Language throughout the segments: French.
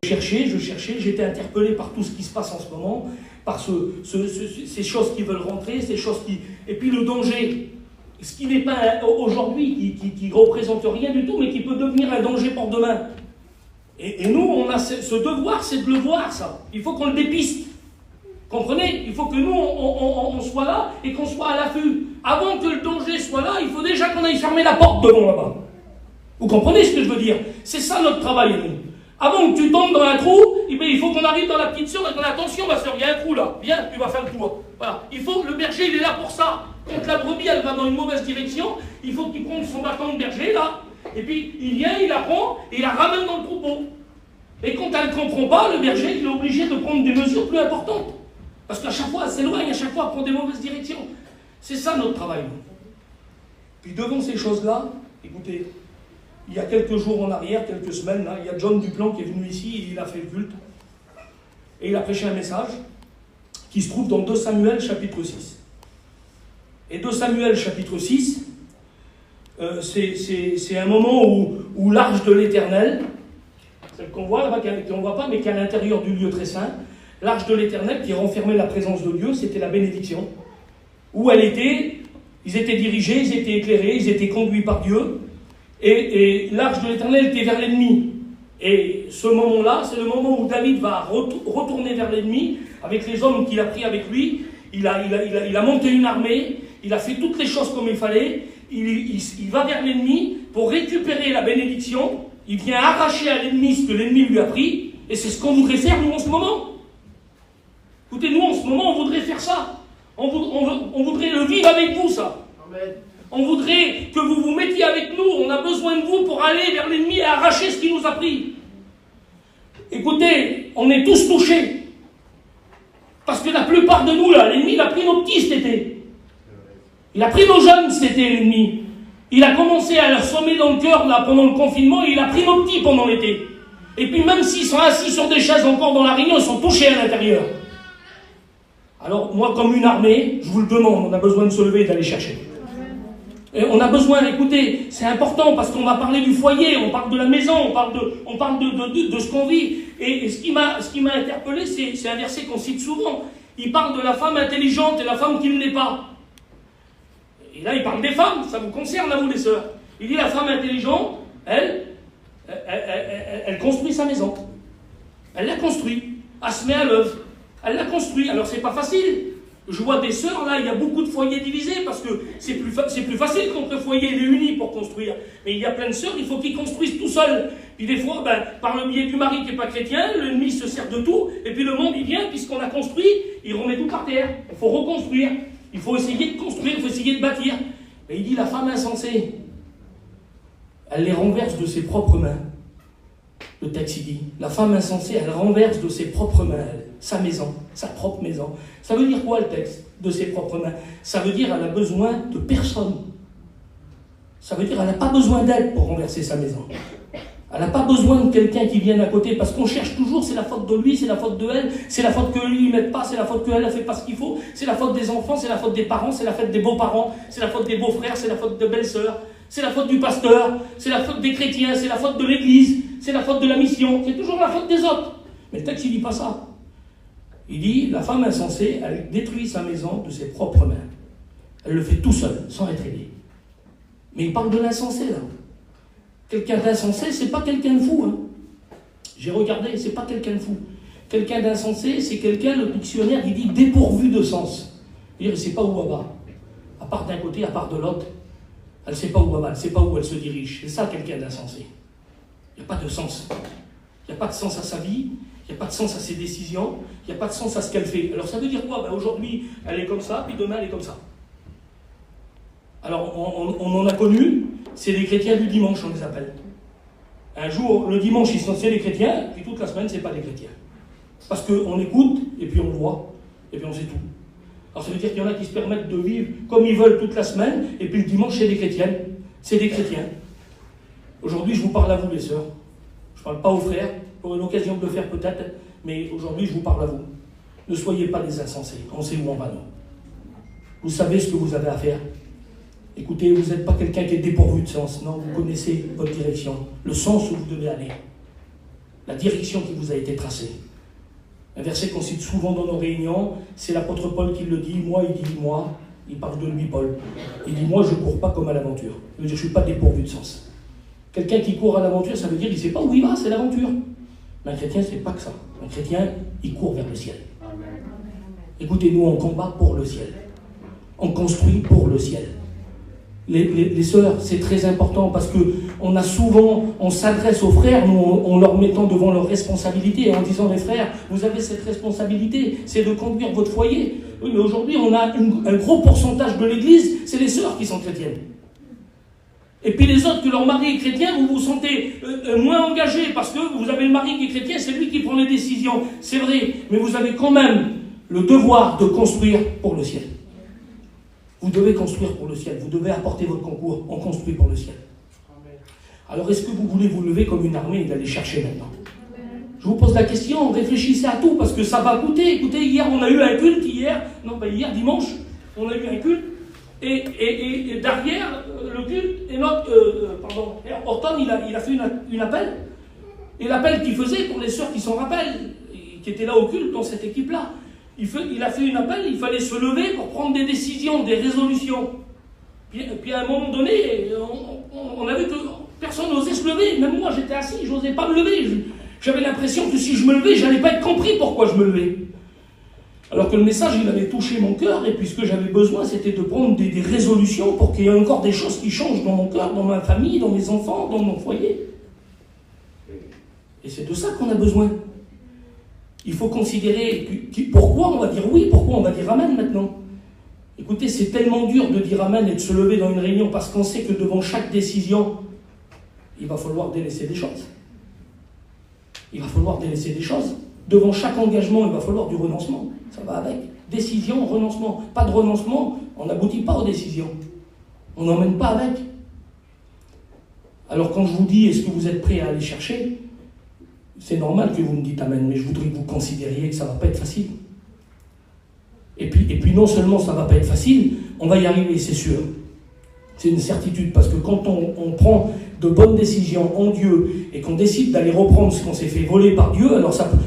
je cherchais, j'étais interpellé par tout ce qui se passe en ce moment, par ces choses qui veulent rentrer, ces choses qui... Et puis le danger, ce qui n'est pas aujourd'hui, qui représente rien du tout, mais qui peut devenir un danger pour demain. Et nous, on a ce devoir, c'est de le voir, ça. Il faut qu'on le dépiste. Comprenez? Il faut que nous, on soit là et qu'on soit à l'affût. Avant que le danger soit là, il faut déjà qu'on aille fermer la porte devant là-bas. Vous comprenez ce que je veux dire? C'est ça notre travail, nous. Avant que tu tombes dans un trou, il faut qu'on arrive dans la petite sœur et qu'on dise attention, ma sœur, il y a un trou là. Viens, tu vas faire le tour. Voilà. Il faut que le berger, il est là pour ça. Quand la brebis, elle va dans une mauvaise direction, il faut qu'il prenne son bâton de berger là. Et puis, il vient, il la prend et il la ramène dans le troupeau. Et quand elle ne comprend pas, le berger, il est obligé de prendre des mesures plus importantes. Parce qu'à chaque fois, elle s'éloigne, à chaque fois, elle prend des mauvaises directions. C'est ça notre travail. Puis devant ces choses-là, écoutez, il y a quelques jours en arrière, quelques semaines, là, il y a John Duplan qui est venu ici et il a fait le culte. Et il a prêché un message qui se trouve dans 2 Samuel chapitre 6. Et 2 Samuel chapitre 6, c'est un moment où l'arche de l'Éternel, celle qu'on voit là-bas, qu'on ne voit pas, mais qui est à l'intérieur du lieu très saint, l'arche de l'Éternel qui renfermait la présence de Dieu, c'était la bénédiction. Où elle était, ils étaient dirigés, ils étaient éclairés, ils étaient conduits par Dieu. Et l'arche de l'Éternel était vers l'ennemi. Et ce moment-là, c'est le moment où David va retourner vers l'ennemi, avec les hommes qu'il a pris avec lui. Il a monté une armée, il a fait toutes les choses comme il fallait. Il va vers l'ennemi pour récupérer la bénédiction. Il vient arracher à l'ennemi ce que l'ennemi lui a pris. Et c'est ce qu'on voudrait faire, nous, en ce moment. Écoutez, nous, en ce moment, on voudrait faire ça. On voudrait le vivre avec vous, ça. Amen. On voudrait que vous vous mettiez avec nous. On a besoin de vous pour aller vers l'ennemi et arracher ce qu'il nous a pris. Écoutez, on est tous touchés. Parce que la plupart de nous, là, l'ennemi, il a pris nos petits cet été. Il a pris nos jeunes cet été, l'ennemi. Il a commencé à leur sommer dans le cœur, là, pendant le confinement, et il a pris nos petits pendant l'été. Et puis même s'ils sont assis sur des chaises encore dans la réunion, ils sont touchés à l'intérieur. Alors, moi, comme une armée, je vous le demande, on a besoin de se lever et d'aller chercher. Et on a besoin, écoutez, c'est important parce qu'on va parler du foyer, on parle de la maison, on parle de ce qu'on vit. Et ce qui m'a interpellé, c'est un verset qu'on cite souvent. Il parle de la femme intelligente et la femme qui ne l'est pas. Et là, il parle des femmes, ça vous concerne, à vous les sœurs. Il dit la femme intelligente, elle construit sa maison. Elle la construit. Elle se met à l'œuvre. Elle l'a construit. Alors, c'est pas facile. Je vois des sœurs, là, il y a beaucoup de foyers divisés parce que c'est plus facile quand le foyer est uni pour construire. Mais il y a plein de sœurs, il faut qu'ils construisent tout seuls. Puis des fois, par le biais du mari qui n'est pas chrétien, l'ennemi se sert de tout. Et puis le monde, il vient, puisqu'on a construit, il remet tout par terre. Il faut reconstruire. Il faut essayer de construire, il faut essayer de bâtir. Mais il dit, la femme insensée, elle les renverse de ses propres mains. Le texte, il dit, la femme insensée, elle renverse de ses propres mains, sa maison, sa propre maison. Ça veut dire quoi, le texte, de ses propres mains? Ça veut dire qu'elle a besoin de personne. Ça veut dire qu'elle n'a pas besoin d'aide pour renverser sa maison. Elle n'a pas besoin de quelqu'un qui vienne à côté, parce qu'on cherche toujours, c'est la faute de lui, c'est la faute de elle, c'est la faute que lui ne m'aide pas, c'est la faute qu'elle ne fait pas ce qu'il faut, c'est la faute des enfants, c'est la faute des parents, c'est la faute des beaux-parents, c'est la faute des beaux-frères, c'est la faute de belles-sœurs, c'est la faute du pasteur, c'est la faute des chrétiens, c'est la faute de l'église, c'est la faute de la mission, c'est toujours la faute des autres. Mais le texte, il ne dit pas ça. Il dit, la femme insensée, elle détruit sa maison de ses propres mains. Elle le fait tout seul, sans être aidée. Mais il parle de l'insensé, là. Quelqu'un d'insensé, c'est pas quelqu'un de fou. Hein. J'ai regardé, c'est pas quelqu'un de fou. Quelqu'un d'insensé, c'est quelqu'un, le dictionnaire, il dit dépourvu de sens. C'est-à-dire, il ne sait pas où elle va. À part d'un côté, à part de l'autre. Elle ne sait pas où elle va, elle ne sait pas où elle se dirige. C'est ça, quelqu'un d'insensé. Il n'y a pas de sens. Il n'y a pas de sens à sa vie. Il n'y a pas de sens à ses décisions. Il n'y a pas de sens à ce qu'elle fait. Alors, ça veut dire quoi? Aujourd'hui, elle est comme ça, puis demain, elle est comme ça. Alors, on en a connu, c'est les chrétiens du dimanche, on les appelle. Un jour, le dimanche, ils sont c'est les chrétiens, puis toute la semaine, c'est pas les chrétiens. Parce qu'on écoute, et puis on le voit, et puis on sait tout. Alors, ça veut dire qu'il y en a qui se permettent de vivre comme ils veulent toute la semaine, et puis le dimanche, c'est des chrétiennes. C'est des chrétiens. Aujourd'hui, je vous parle à vous, les sœurs. Je ne parle pas aux frères, j'aurai l'occasion de le faire peut-être, mais aujourd'hui, je vous parle à vous. Ne soyez pas des insensés, on sait où on va, nous. Vous savez ce que vous avez à faire. Écoutez, vous n'êtes pas quelqu'un qui est dépourvu de sens. Non, vous connaissez votre direction, le sens où vous devez aller. la direction qui vous a été tracée. Un verset qu'on cite souvent dans nos réunions, c'est l'apôtre Paul qui le dit, il parle de lui, Paul. Il dit, moi je ne cours pas comme à l'aventure. Il veut dire, je ne suis pas dépourvu de sens. Quelqu'un qui court à l'aventure, ça veut dire qu'il ne sait pas où il va, c'est l'aventure. Mais un chrétien, c'est pas que ça. Un chrétien, il court vers le ciel. Amen. Écoutez, nous, on combat pour le ciel. On construit pour le ciel. Les sœurs, c'est très important parce que on s'adresse aux frères, nous, en leur mettant devant leurs responsabilités, en disant, les frères, vous avez cette responsabilité, c'est de conduire votre foyer. Oui, mais aujourd'hui, on a un gros pourcentage de l'église, c'est les sœurs qui sont chrétiennes. Et puis les autres, que leur mari est chrétien, vous vous sentez moins engagé parce que vous avez le mari qui est chrétien, c'est lui qui prend les décisions. C'est vrai, mais vous avez quand même le devoir de construire pour le ciel. Vous devez construire pour le ciel, vous devez apporter votre concours, on construit pour le ciel. Alors est-ce que vous voulez vous lever comme une armée et d'aller chercher maintenant? Je vous pose la question, réfléchissez à tout, parce que ça va coûter. Écoutez, hier on a eu un culte, hier dimanche, on a eu un culte, et derrière le culte, et Horton, il a fait une appel, et l'appel qu'il faisait pour les sœurs qui s'en rappellent, qui étaient là au culte dans cette équipe-là, il a fait une appel, il fallait se lever pour prendre des décisions, des résolutions. Puis à un moment donné, on a vu que personne n'osait se lever. Même moi, j'étais assis, je n'osais pas me lever. J'avais l'impression que si je me levais, je n'allais pas être compris pourquoi je me levais. Alors que le message, il avait touché mon cœur, et puis ce que j'avais besoin, c'était de prendre des résolutions pour qu'il y ait encore des choses qui changent dans mon cœur, dans ma famille, dans mes enfants, dans mon foyer. Et c'est de ça qu'on a besoin. Il faut considérer pourquoi on va dire oui, pourquoi on va dire amen maintenant. Écoutez, c'est tellement dur de dire amen et de se lever dans une réunion parce qu'on sait que devant chaque décision, il va falloir délaisser des choses. Il va falloir délaisser des choses. Devant chaque engagement, il va falloir du renoncement. Ça va avec. Décision, renoncement. Pas de renoncement, on n'aboutit pas aux décisions. On n'emmène pas avec. Alors quand je vous dis, est-ce que vous êtes prêts à aller chercher ? C'est normal que vous me dites amen, mais je voudrais que vous considériez que ça ne va pas être facile. Et puis non seulement ça ne va pas être facile, on va y arriver, c'est sûr. C'est une certitude, parce que quand on prend de bonnes décisions en Dieu et qu'on décide d'aller reprendre ce qu'on s'est fait voler par Dieu,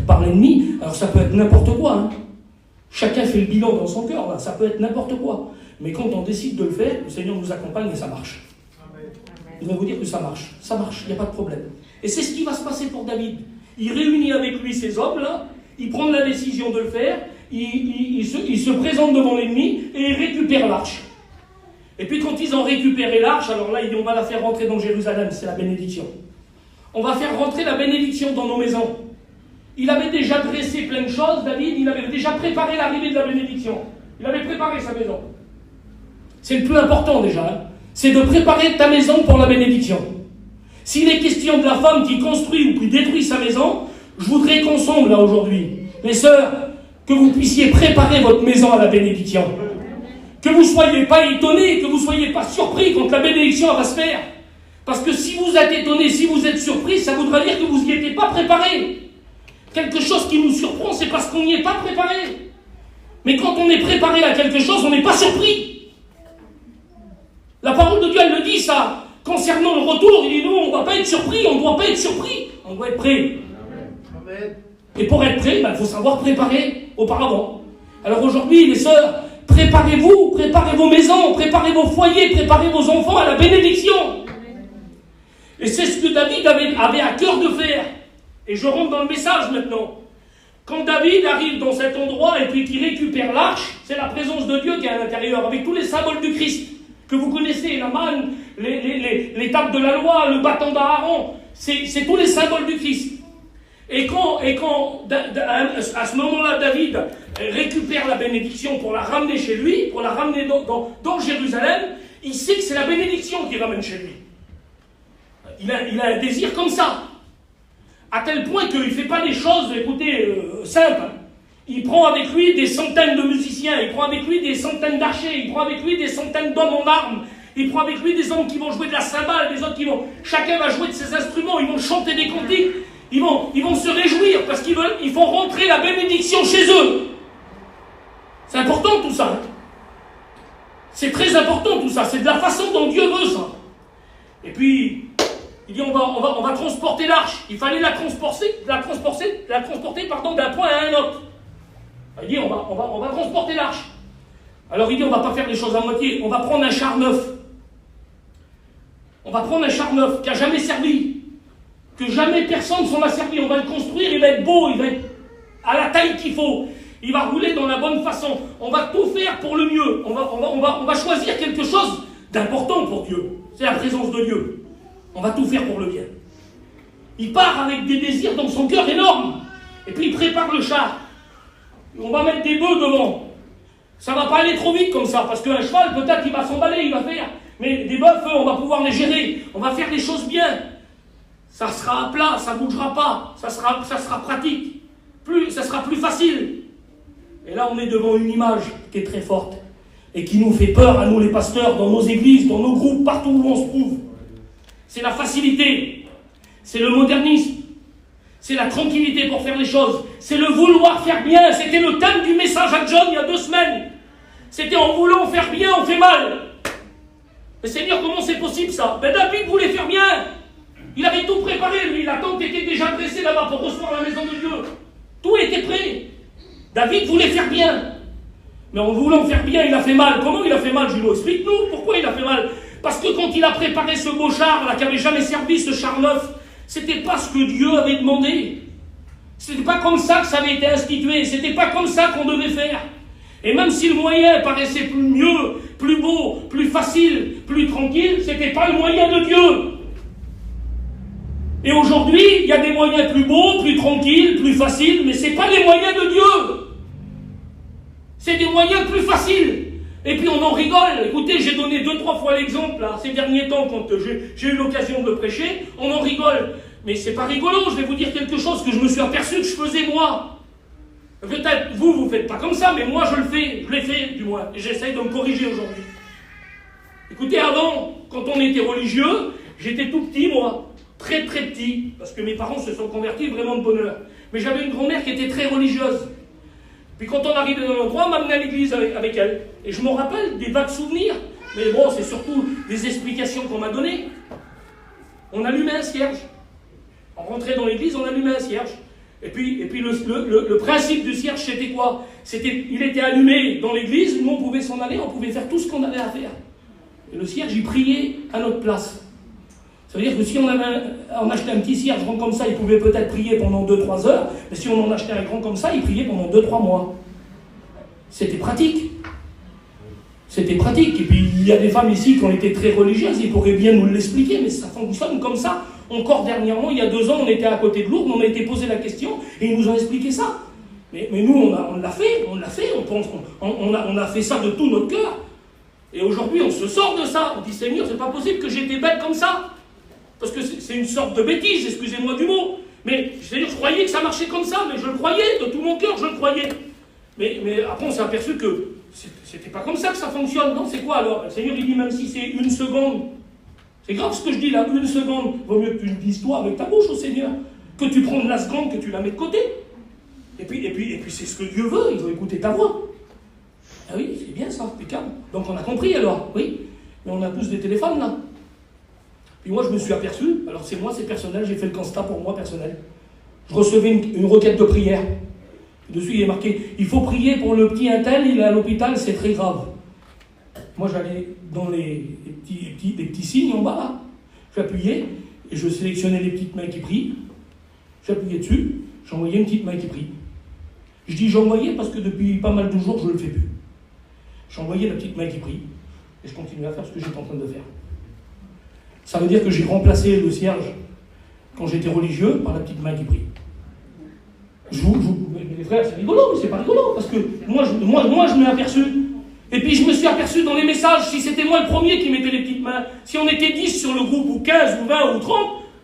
par l'ennemi, alors ça peut être n'importe quoi. Hein. Chacun fait le bilan dans son cœur, là, ça peut être n'importe quoi. Mais quand on décide de le faire, le Seigneur nous accompagne et ça marche. Amen. Je vais vous dire que ça marche, il n'y a pas de problème. Et c'est ce qui va se passer pour David. Il réunit avec lui ces hommes-là, il prend la décision de le faire, il se présente devant l'ennemi et il récupère l'arche. Et puis quand ils ont récupéré l'arche, alors là, on va la faire rentrer dans Jérusalem, c'est la bénédiction. On va faire rentrer la bénédiction dans nos maisons. Il avait déjà dressé plein de choses, David, il avait déjà préparé l'arrivée de la bénédiction. Il avait préparé sa maison. C'est le plus important déjà, hein. C'est de préparer ta maison pour la bénédiction. S'il est question de la femme qui construit ou qui détruit sa maison, je voudrais qu'on sonde là aujourd'hui, les sœurs, que vous puissiez préparer votre maison à la bénédiction. Que vous ne soyez pas étonnés, que vous ne soyez pas surpris quand la bénédiction va se faire. Parce que si vous êtes étonnés, si vous êtes surpris, ça voudra dire que vous n'y étiez pas préparé. Quelque chose qui nous surprend, c'est parce qu'on n'y est pas préparé. Mais quand on est préparé à quelque chose, on n'est pas surpris. La parole de Dieu, elle le dit ça. Concernant le retour, il dit non, on ne doit pas être surpris, on ne doit pas être surpris, on doit être prêt. Amen. Et pour être prêt, il faut savoir préparer auparavant. Alors aujourd'hui, les sœurs, préparez-vous, préparez vos maisons, préparez vos foyers, préparez vos enfants à la bénédiction. Et c'est ce que David avait à cœur de faire. Et je rentre dans le message maintenant. Quand David arrive dans cet endroit et puis qu'il récupère l'arche, c'est la présence de Dieu qui est à l'intérieur, avec tous les symboles du Christ que vous connaissez, la manne, les tables de la loi, le bâton d'Aaron, c'est tous les symboles du Christ. Et quand à ce moment-là, David récupère la bénédiction pour la ramener chez lui, pour la ramener dans Jérusalem, il sait que c'est la bénédiction qu'il ramène chez lui. Il a un désir comme ça. À tel point qu'il ne fait pas des choses, écoutez, simples. Il prend avec lui des centaines de musiciens, il prend avec lui des centaines d'archers, il prend avec lui des centaines d'hommes en armes, il prend avec lui des hommes qui vont jouer de la cymbale, des autres qui vont... Chacun va jouer de ses instruments, ils vont chanter des cantiques, ils vont se réjouir parce qu'ils font rentrer la bénédiction chez eux. C'est important tout ça. Hein. C'est très important tout ça, c'est de la façon dont Dieu veut ça. Et puis, Il dit on va transporter l'arche. Il fallait la transporter d'un point à un autre. Il dit on va transporter l'arche. Alors il dit on va pas faire les choses à moitié. On va prendre un char neuf. On va prendre un char neuf qui a jamais servi, que jamais personne s'en a servi. On va le construire, il va être beau, il va être à la taille qu'il faut. Il va rouler dans la bonne façon. On va tout faire pour le mieux. On va choisir quelque chose d'important pour Dieu. C'est la présence de Dieu. On va tout faire pour le bien. Il part avec des désirs dans son cœur énormes. Et puis il prépare le char. On va mettre des bœufs devant. Ça va pas aller trop vite comme ça, parce qu'un cheval, peut-être il va s'emballer, il va faire. Mais des bœufs, on va pouvoir les gérer. On va faire les choses bien. Ça sera à plat, ça ne bougera pas. Ça sera pratique. Ça sera plus facile. Et là, on est devant une image qui est très forte et qui nous fait peur à nous les pasteurs, dans nos églises, dans nos groupes, partout où on se trouve. C'est la facilité, c'est le modernisme, c'est la tranquillité pour faire les choses, c'est le vouloir faire bien. C'était le thème du message à John il y a 2 semaines. C'était en voulant faire bien, on fait mal. Mais Seigneur, comment c'est possible ça? David voulait faire bien. Il avait tout préparé, lui. La tente était déjà dressée là-bas pour recevoir la maison de Dieu. Tout était prêt. David voulait faire bien. Mais en voulant faire bien, il a fait mal. Comment il a fait mal, Julo? Explique-nous pourquoi il a fait mal. Parce que quand il a préparé ce beau char, là, qui n'avait jamais servi, ce char neuf, c'était pas ce que Dieu avait demandé. C'était pas comme ça que ça avait été institué. C'était pas comme ça qu'on devait faire. Et même si le moyen paraissait plus mieux, plus beau, plus facile, plus tranquille, c'était pas le moyen de Dieu. Et aujourd'hui, il y a des moyens plus beaux, plus tranquilles, plus faciles, mais c'est pas les moyens de Dieu. C'est des moyens plus faciles. Et puis on en rigole. Écoutez, j'ai donné 2-3 fois l'exemple là, ces derniers temps quand j'ai eu l'occasion de le prêcher. On en rigole. Mais c'est pas rigolo, je vais vous dire quelque chose que je me suis aperçu que je faisais moi. Peut-être vous faites pas comme ça, mais moi je le fais. Je l'ai fait du moins. Et j'essaye de me corriger aujourd'hui. Écoutez, avant, quand on était religieux, j'étais tout petit moi. Très très petit. Parce que mes parents se sont convertis vraiment de bonne heure. Mais j'avais une grand-mère qui était très religieuse. Puis quand on arrivait dans l'endroit, on m'amenait à l'église avec elle. Et je me rappelle des vagues souvenirs. Mais bon, c'est surtout des explications qu'on m'a données. On allumait un cierge. On rentrait dans l'église, on allumait un cierge. Et puis le principe du cierge, c'était quoi? Il était allumé dans l'église, nous on pouvait s'en aller, on pouvait faire tout ce qu'on avait à faire. Et le cierge, il priait à notre place. Ça veut dire que si on achetait un petit cierge grand comme ça, il pouvait peut-être prier pendant 2-3 heures, mais si on en achetait un grand comme ça, il priait pendant 2-3 mois. C'était pratique. C'était pratique. Et puis il y a des femmes ici qui ont été très religieuses, ils pourraient bien nous l'expliquer, mais ça fonctionne comme ça. Encore dernièrement, il y a 2 ans, on était à côté de Lourdes, on a été posé la question, et ils nous ont expliqué ça. Mais nous, on l'a fait, on a fait ça de tout notre cœur. Et aujourd'hui, on se sort de ça. On dit, Seigneur, c'est pas possible que j'étais bête comme ça. Parce que c'est une sorte de bêtise, excusez-moi du mot. Mais je croyais que ça marchait comme ça, mais je le croyais, de tout mon cœur, je le croyais. Mais après, on s'est aperçu que c'était pas comme ça que ça fonctionne. Non, c'est quoi alors? Le Seigneur, il dit, même si c'est 1 seconde, c'est grave ce que je dis là, 1 seconde, vaut mieux que tu le dises toi avec ta bouche au Seigneur, que tu prennes la seconde, que tu la mets de côté. Et puis c'est ce que Dieu veut, il veut écouter ta voix. Ah oui, c'est bien ça, impeccable. Donc on a compris alors, oui. Mais on a tous des téléphones là. Puis moi je me suis aperçu, alors c'est moi, c'est personnel, j'ai fait le constat pour moi personnel. Je recevais une requête de prière. Dessus il est marqué, il faut prier pour le petit Intel, il est à l'hôpital, c'est très grave. Moi j'allais dans les petits signes en bas là, j'appuyais et je sélectionnais les petites mains qui prient, j'appuyais dessus, j'envoyais une petite main qui prie. Je dis j'envoyais parce que depuis pas mal de jours je ne le fais plus. J'envoyais la petite main qui prie et je continuais à faire ce que j'étais en train de faire. Ça veut dire que j'ai remplacé le cierge quand j'étais religieux par la petite main qui prie. Les frères, c'est rigolo, mais c'est pas rigolo, parce que moi je m'ai aperçu. Et puis je me suis aperçu dans les messages, si c'était moi le premier qui mettait les petites mains, si on était 10 sur le groupe, ou 15, ou 20, ou 30,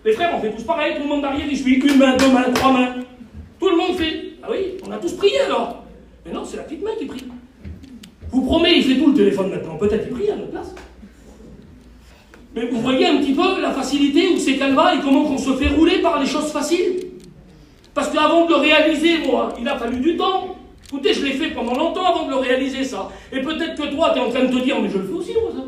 les frères, on fait tous pareil, tout le monde derrière, il suit 1 main, 2 mains, 3 mains. Tout le monde fait. Ah oui, on a tous prié alors. Mais non, c'est la petite main qui prie. Je vous promets, il fait tout le téléphone maintenant, peut-être il prie à notre place. Mais vous voyez un petit peu la facilité où c'est qu'elle va et comment on se fait rouler par les choses faciles. Parce qu'avant de le réaliser, moi, il a fallu du temps. Écoutez, je l'ai fait pendant longtemps avant de le réaliser, ça. Et peut-être que toi, tu es en train de te dire, mais je le fais aussi, moi, ça.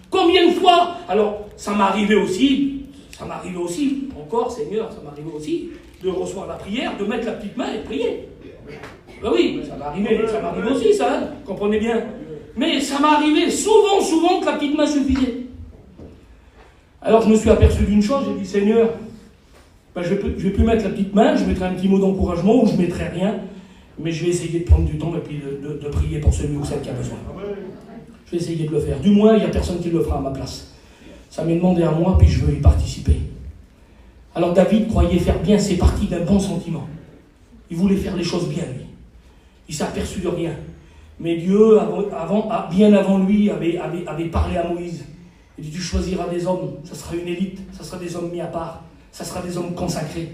Combien de fois? Alors, ça m'est arrivé aussi, Ça m'arrive aussi, encore Seigneur, ça m'arrive aussi de recevoir la prière, de mettre la petite main et de prier. Ben oui, ça m'arrive aussi ça, hein, comprenez bien. Mais ça m'est arrivé souvent que la petite main suffisait. Alors je me suis aperçu d'une chose, j'ai dit Seigneur, ben, je vais plus mettre la petite main, je mettrai un petit mot d'encouragement ou je ne mettrai rien, mais je vais essayer de prendre du temps et puis de prier pour celui ou celle qui a besoin. Je vais essayer de le faire. Du moins, il n'y a personne qui le fera à ma place. Ça m'est demandé à moi, puis je veux y participer. Alors David croyait faire bien, c'est parti d'un bon sentiment. Il voulait faire les choses bien, lui. Il s'est aperçu de rien. Mais Dieu, bien avant lui, avait parlé à Moïse. Il dit, tu choisiras des hommes, ça sera une élite, ça sera des hommes mis à part, ça sera des hommes consacrés,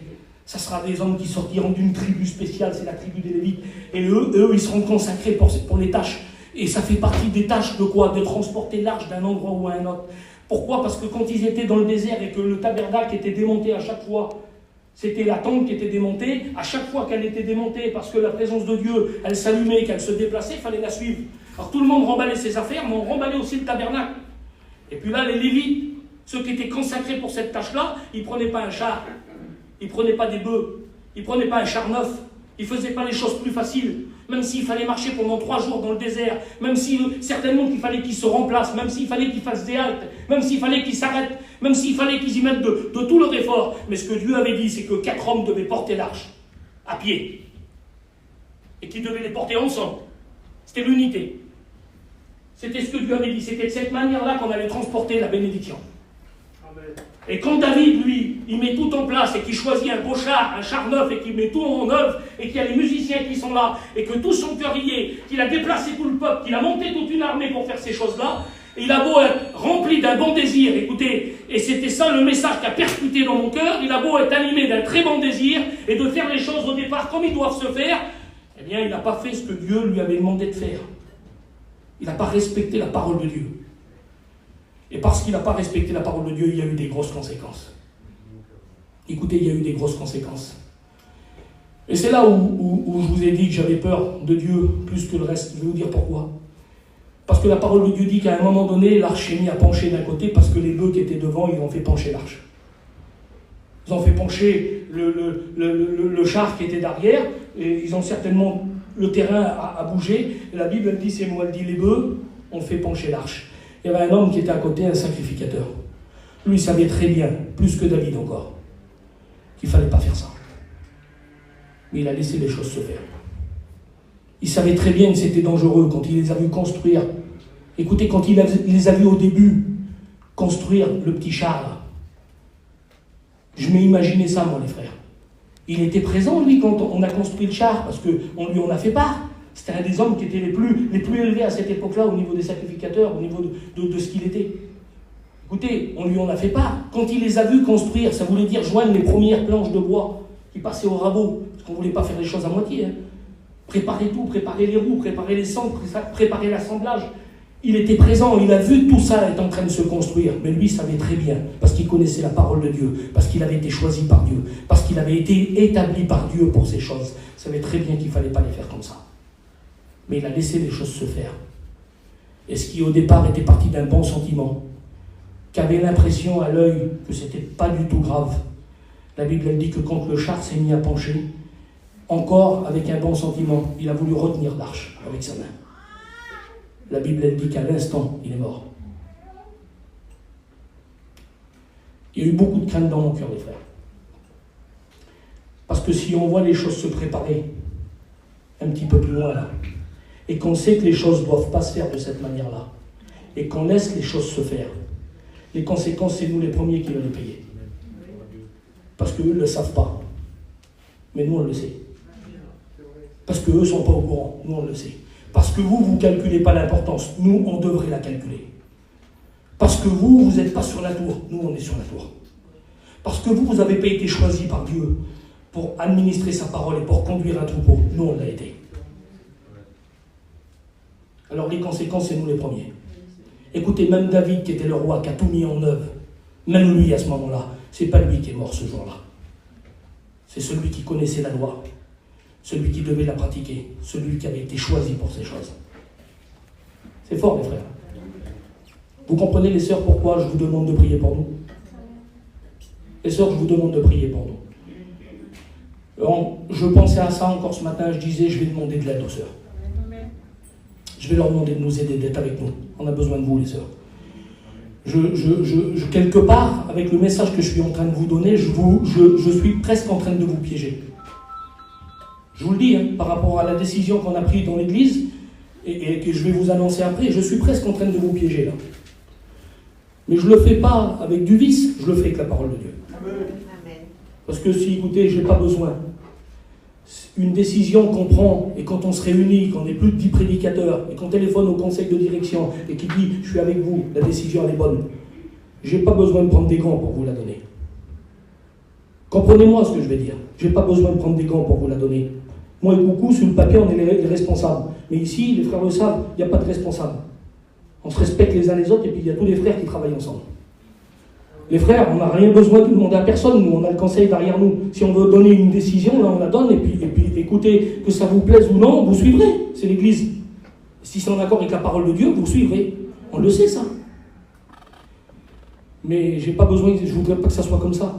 ça sera des hommes qui sortiront d'une tribu spéciale, c'est la tribu des Lévites. Et eux, ils seront consacrés pour les tâches. Et ça fait partie des tâches de quoi? De transporter l'arche d'un endroit ou à un autre. Pourquoi? Parce que quand ils étaient dans le désert et que le tabernacle était démonté à chaque fois, c'était la tente qui était démontée, à chaque fois qu'elle était démontée, parce que la présence de Dieu, elle s'allumait, qu'elle se déplaçait, il fallait la suivre. Alors tout le monde remballait ses affaires, mais on remballait aussi le tabernacle. Et puis là, les Lévites, ceux qui étaient consacrés pour cette tâche-là, ils ne prenaient pas un char, ils ne prenaient pas des bœufs, ils ne prenaient pas un char neuf, ils ne faisaient pas les choses plus faciles, même s'il fallait marcher pendant 3 jours dans le désert, même si certainement qu'il fallait qu'ils se remplacent, même s'il fallait qu'ils fassent des haltes, même s'il fallait qu'ils s'arrêtent, même s'il fallait qu'ils y mettent de tout leur effort. Mais ce que Dieu avait dit, c'est que 4 hommes devaient porter l'arche, à pied, et qu'ils devaient les porter ensemble. C'était l'unité. C'était ce que Dieu avait dit. C'était de cette manière-là qu'on allait transporter la bénédiction. Amen. Et quand David, lui, il met tout en place et qu'il choisit un beau char, un char neuf, et qu'il met tout en œuvre, et qu'il y a les musiciens qui sont là, et que tout son cœur y est, qu'il a déplacé tout le peuple, qu'il a monté toute une armée pour faire ces choses-là, il a beau être rempli d'un bon désir, écoutez, et c'était ça le message qui a percuté dans mon cœur, il a beau être animé d'un très bon désir, et de faire les choses au départ comme ils doivent se faire, eh bien, il n'a pas fait ce que Dieu lui avait demandé de faire. Il n'a pas respecté la parole de Dieu. Et parce qu'il n'a pas respecté la parole de Dieu, il y a eu des grosses conséquences. Écoutez, il y a eu des grosses conséquences. Et c'est là où je vous ai dit que j'avais peur de Dieu plus que le reste. Je vais vous dire pourquoi. Parce que la parole de Dieu dit qu'à un moment donné, l'arche s'est mise à pencher d'un côté parce que les bœufs qui étaient devant, ils ont fait pencher l'arche. Ils ont fait pencher le char qui était derrière, et ils ont certainement... Le terrain a bougé, et la Bible elle dit, c'est moi, elle dit, les bœufs ont fait pencher l'arche. Il y avait un homme qui était à côté, un sacrificateur. Lui, il savait très bien, plus que David encore, qu'il ne fallait pas faire ça. Mais il a laissé les choses se faire. Il savait très bien que c'était dangereux quand il les a vus construire. Écoutez, quand il les a vus au début construire le petit char, là, je m'ai imaginé ça, moi, les frères. Il était présent, lui, quand on a construit le char, parce qu'on lui en a fait part. C'était un des hommes qui étaient les plus élevés à cette époque-là, au niveau des sacrificateurs, au niveau de ce qu'il était. Écoutez, on lui en a fait part. Quand il les a vus construire, ça voulait dire joindre les premières planches de bois qui passaient au rabot, parce qu'on ne voulait pas faire les choses à moitié. Hein. Préparer tout, préparer les roues, préparer les cendres, préparer l'assemblage. Il était présent, il a vu tout ça est en train de se construire, mais lui savait très bien, parce qu'il connaissait la parole de Dieu, parce qu'il avait été choisi par Dieu, parce qu'il avait été établi par Dieu pour ces choses. Il savait très bien qu'il ne fallait pas les faire comme ça. Mais il a laissé les choses se faire. Et ce qui au départ était parti d'un bon sentiment, qui avait l'impression à l'œil que ce n'était pas du tout grave. La Bible elle dit que quand le char s'est mis à pencher, encore avec un bon sentiment, il a voulu retenir l'arche avec sa main. La Bible elle dit qu'à l'instant, il est mort. Il y a eu beaucoup de crainte dans mon cœur, les frères. Parce que si on voit les choses se préparer un petit peu plus loin là, et qu'on sait que les choses ne doivent pas se faire de cette manière-là, et qu'on laisse les choses se faire, les conséquences, c'est nous les premiers qui allons les payer. Parce qu'eux ne le savent pas. Mais nous, on le sait. Parce qu'eux ne sont pas au courant. Nous, on le sait. Parce que vous ne calculez pas l'importance. Nous, on devrait la calculer. Parce que vous n'êtes pas sur la tour. Nous, on est sur la tour. Parce que vous n'avez pas été choisi par Dieu pour administrer sa parole et pour conduire un troupeau. Nous, on l'a été. Alors, les conséquences, c'est nous les premiers. Écoutez, même David, qui était le roi, qui a tout mis en œuvre, même lui, à ce moment-là, c'est pas lui qui est mort ce jour-là. C'est celui qui connaissait la loi, celui qui devait la pratiquer, celui qui avait été choisi pour ces choses. C'est fort, mes frères. Vous comprenez, les sœurs, pourquoi je vous demande de prier pour nous? Les sœurs, je vous demande de prier pour nous. Je pensais à ça encore ce matin, je disais, je vais demander de l'aide aux sœurs. Je vais leur demander de nous aider, d'être avec nous. On a besoin de vous, les sœurs. Quelque part, avec le message que je suis en train de vous donner, je suis presque en train de vous piéger. Je vous le dis, par rapport à la décision qu'on a prise dans l'Église, et que je vais vous annoncer après, je suis presque en train de vous piéger là. Mais je ne le fais pas avec du vice, je le fais avec la parole de Dieu. Amen. Parce que si, écoutez, je n'ai pas besoin. Une décision qu'on prend, et quand on se réunit, qu'on n'est plus de 10 prédicateurs, et qu'on téléphone au conseil de direction, et qui dit « je suis avec vous, la décision elle est bonne », je n'ai pas besoin de prendre des gants pour vous la donner. Comprenez-moi ce que je vais dire. Je n'ai pas besoin de prendre des gants pour vous la donner. Moi et Coucou, sur le papier, on est les responsables. Mais ici, les frères le savent, il n'y a pas de responsable. On se respecte les uns les autres, et puis il y a tous les frères qui travaillent ensemble. Les frères, on n'a rien besoin de demander à personne, nous, on a le conseil derrière nous. Si on veut donner une décision, là, on la donne, et puis écoutez, que ça vous plaise ou non, vous suivrez, c'est l'Église. Si c'est en accord avec la parole de Dieu, vous suivrez. On le sait, ça. Mais j'ai pas besoin, je ne voudrais pas que ça soit comme ça.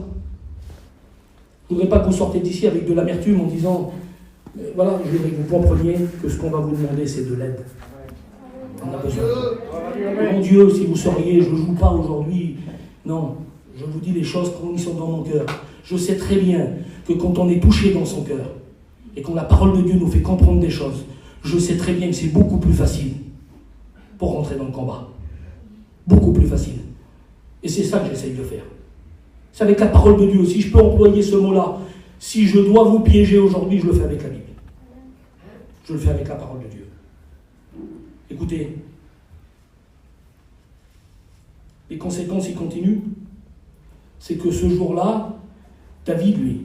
Je ne voudrais pas que vous sortez d'ici avec de l'amertume en disant, voilà, je voudrais que vous compreniez que ce qu'on va vous demander, c'est de l'aide. On a besoin. Mon Dieu, si vous sauriez, je ne joue pas aujourd'hui. Non, je vous dis les choses comme ils sont dans mon cœur. Je sais très bien que quand on est touché dans son cœur, et quand la parole de Dieu nous fait comprendre des choses, je sais très bien que c'est beaucoup plus facile pour rentrer dans le combat. Beaucoup plus facile. Et c'est ça que j'essaye de faire. C'est avec la parole de Dieu. Si je peux employer ce mot-là, si je dois vous piéger aujourd'hui, je le fais avec la Bible. Je le fais avec la parole de Dieu. Écoutez, les conséquences, ils continuent. C'est que ce jour-là, David, lui,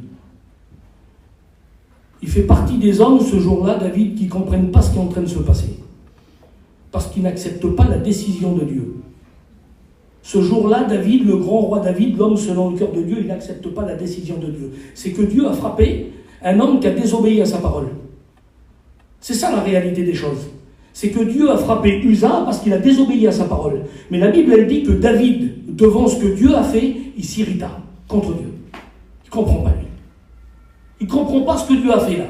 il fait partie des hommes, ce jour-là, David, qui ne comprennent pas ce qui est en train de se passer. Parce qu'ils n'acceptent pas la décision de Dieu. Ce jour-là, David, le grand roi David, l'homme selon le cœur de Dieu, il n'accepte pas la décision de Dieu. C'est que Dieu a frappé un homme qui a désobéi à sa parole. C'est ça la réalité des choses. C'est que Dieu a frappé Uza parce qu'il a désobéi à sa parole. Mais la Bible, elle dit que David, devant ce que Dieu a fait, il s'irrita contre Dieu. Il ne comprend pas, lui. Il ne comprend pas ce que Dieu a fait là.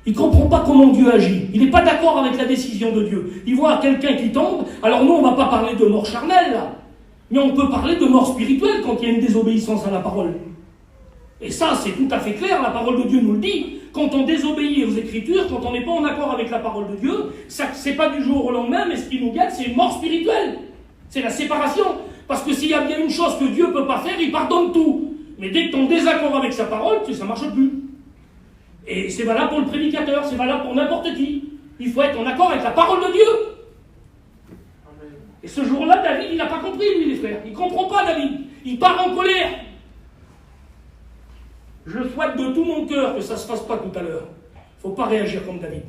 Il ne comprend pas comment Dieu agit. Il n'est pas d'accord avec la décision de Dieu. Il voit quelqu'un qui tombe. Alors nous, on ne va pas parler de mort charnelle, là. Mais on peut parler de mort spirituelle quand il y a une désobéissance à la parole. Et ça, c'est tout à fait clair. La parole de Dieu nous le dit. Quand on désobéit aux Écritures, quand on n'est pas en accord avec la parole de Dieu, ça, c'est pas du jour au lendemain, mais ce qui nous guette, c'est une mort spirituelle. C'est la séparation. Parce que s'il y a bien une chose que Dieu ne peut pas faire, il pardonne tout. Mais dès que tu es en désaccord avec sa parole, ça ne marche plus. Et c'est valable pour le prédicateur, c'est valable pour n'importe qui. Il faut être en accord avec la parole de Dieu. Et ce jour-là, David, il n'a pas compris, lui, les frères. Il ne comprend pas, David. Il part en colère. Je souhaite de tout mon cœur que ça ne se fasse pas tout à l'heure. Il ne faut pas réagir comme David.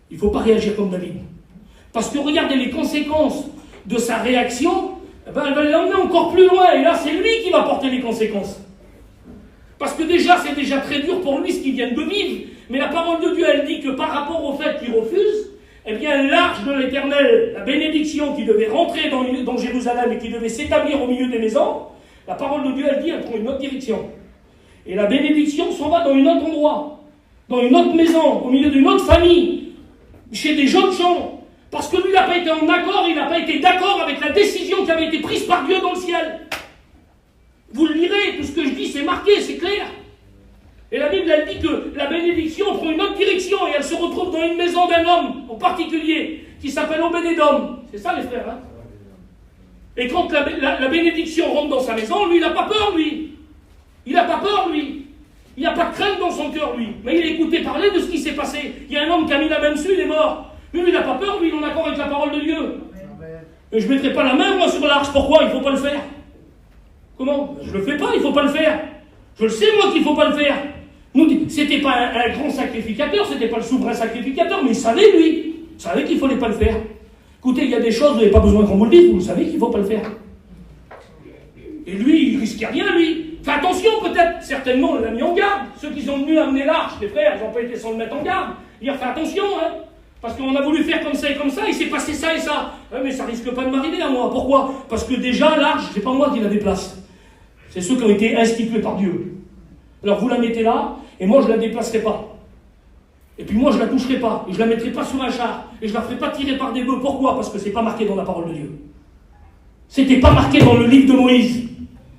Il ne faut pas réagir comme David. Parce que regardez les conséquences de sa réaction, elle va l'emmener encore plus loin. Et là, c'est lui qui va porter les conséquences. Parce que déjà, c'est déjà très dur pour lui ce qu'il vient de vivre. Mais la parole de Dieu, elle dit que par rapport au fait qu'il refuse, eh bien, l'arche de l'Éternel, la bénédiction qui devait rentrer dans Jérusalem et qui devait s'établir au milieu des maisons, la parole de Dieu, elle dit, elle prend une autre direction. Et la bénédiction s'en va dans un autre endroit, dans une autre maison, au milieu d'une autre famille, chez des jeunes gens. Parce que lui, il n'a pas été en accord, il n'a pas été d'accord avec la décision qui avait été prise par Dieu dans le ciel. Vous le lirez, tout ce que je dis, c'est marqué, c'est clair. Et la Bible, elle dit que la bénédiction prend une autre direction et elle se retrouve dans une maison d'un homme en particulier qui s'appelle Obédédom. C'est ça, les frères, hein? Et quand la bénédiction rentre dans sa maison, lui, il n'a pas peur, lui. Il n'a pas peur, lui. Il n'a pas de crainte dans son cœur, lui. Mais il a écouté parler de ce qui s'est passé. Il y a un homme qui a mis la main dessus, il est mort. Mais lui, il n'a pas peur, lui, il est en accord avec la parole de Dieu. Et je ne mettrai pas la main, moi, sur l'arche. Pourquoi? Il ne faut pas le faire. Comment? Je ne le fais pas, il ne faut pas le faire. Je le sais, moi, qu'il ne faut pas le faire. Ce n'était pas un grand sacrificateur, ce n'était pas le souverain sacrificateur, mais il savait, lui. Il savait qu'il ne fallait pas le faire. Écoutez, il y a des choses, vous n'avez pas besoin qu'on vous le dise, vous savez qu'il ne faut pas le faire. Et lui, il ne risquait rien, lui. Fais attention, peut-être, certainement, on l'a mis en garde. Ceux qui sont venus amener l'arche, les frères, ils n'ont pas été sans le mettre en garde. Dire, fais attention, hein. Parce qu'on a voulu faire comme ça et comme ça, il s'est passé ça et ça. Ouais, mais ça risque pas de m'arriver à moi. Pourquoi? Parce que déjà, l'arche, c'est pas moi qui la déplace. C'est ceux qui ont été institués par Dieu. Alors vous la mettez là, et moi je ne la déplacerai pas. Et puis moi je ne la toucherai pas, et je ne la mettrai pas sur un char, et je ne la ferai pas tirer par des bœufs. Pourquoi? Parce que ce n'est pas marqué dans la parole de Dieu. C'était pas marqué dans le livre de Moïse.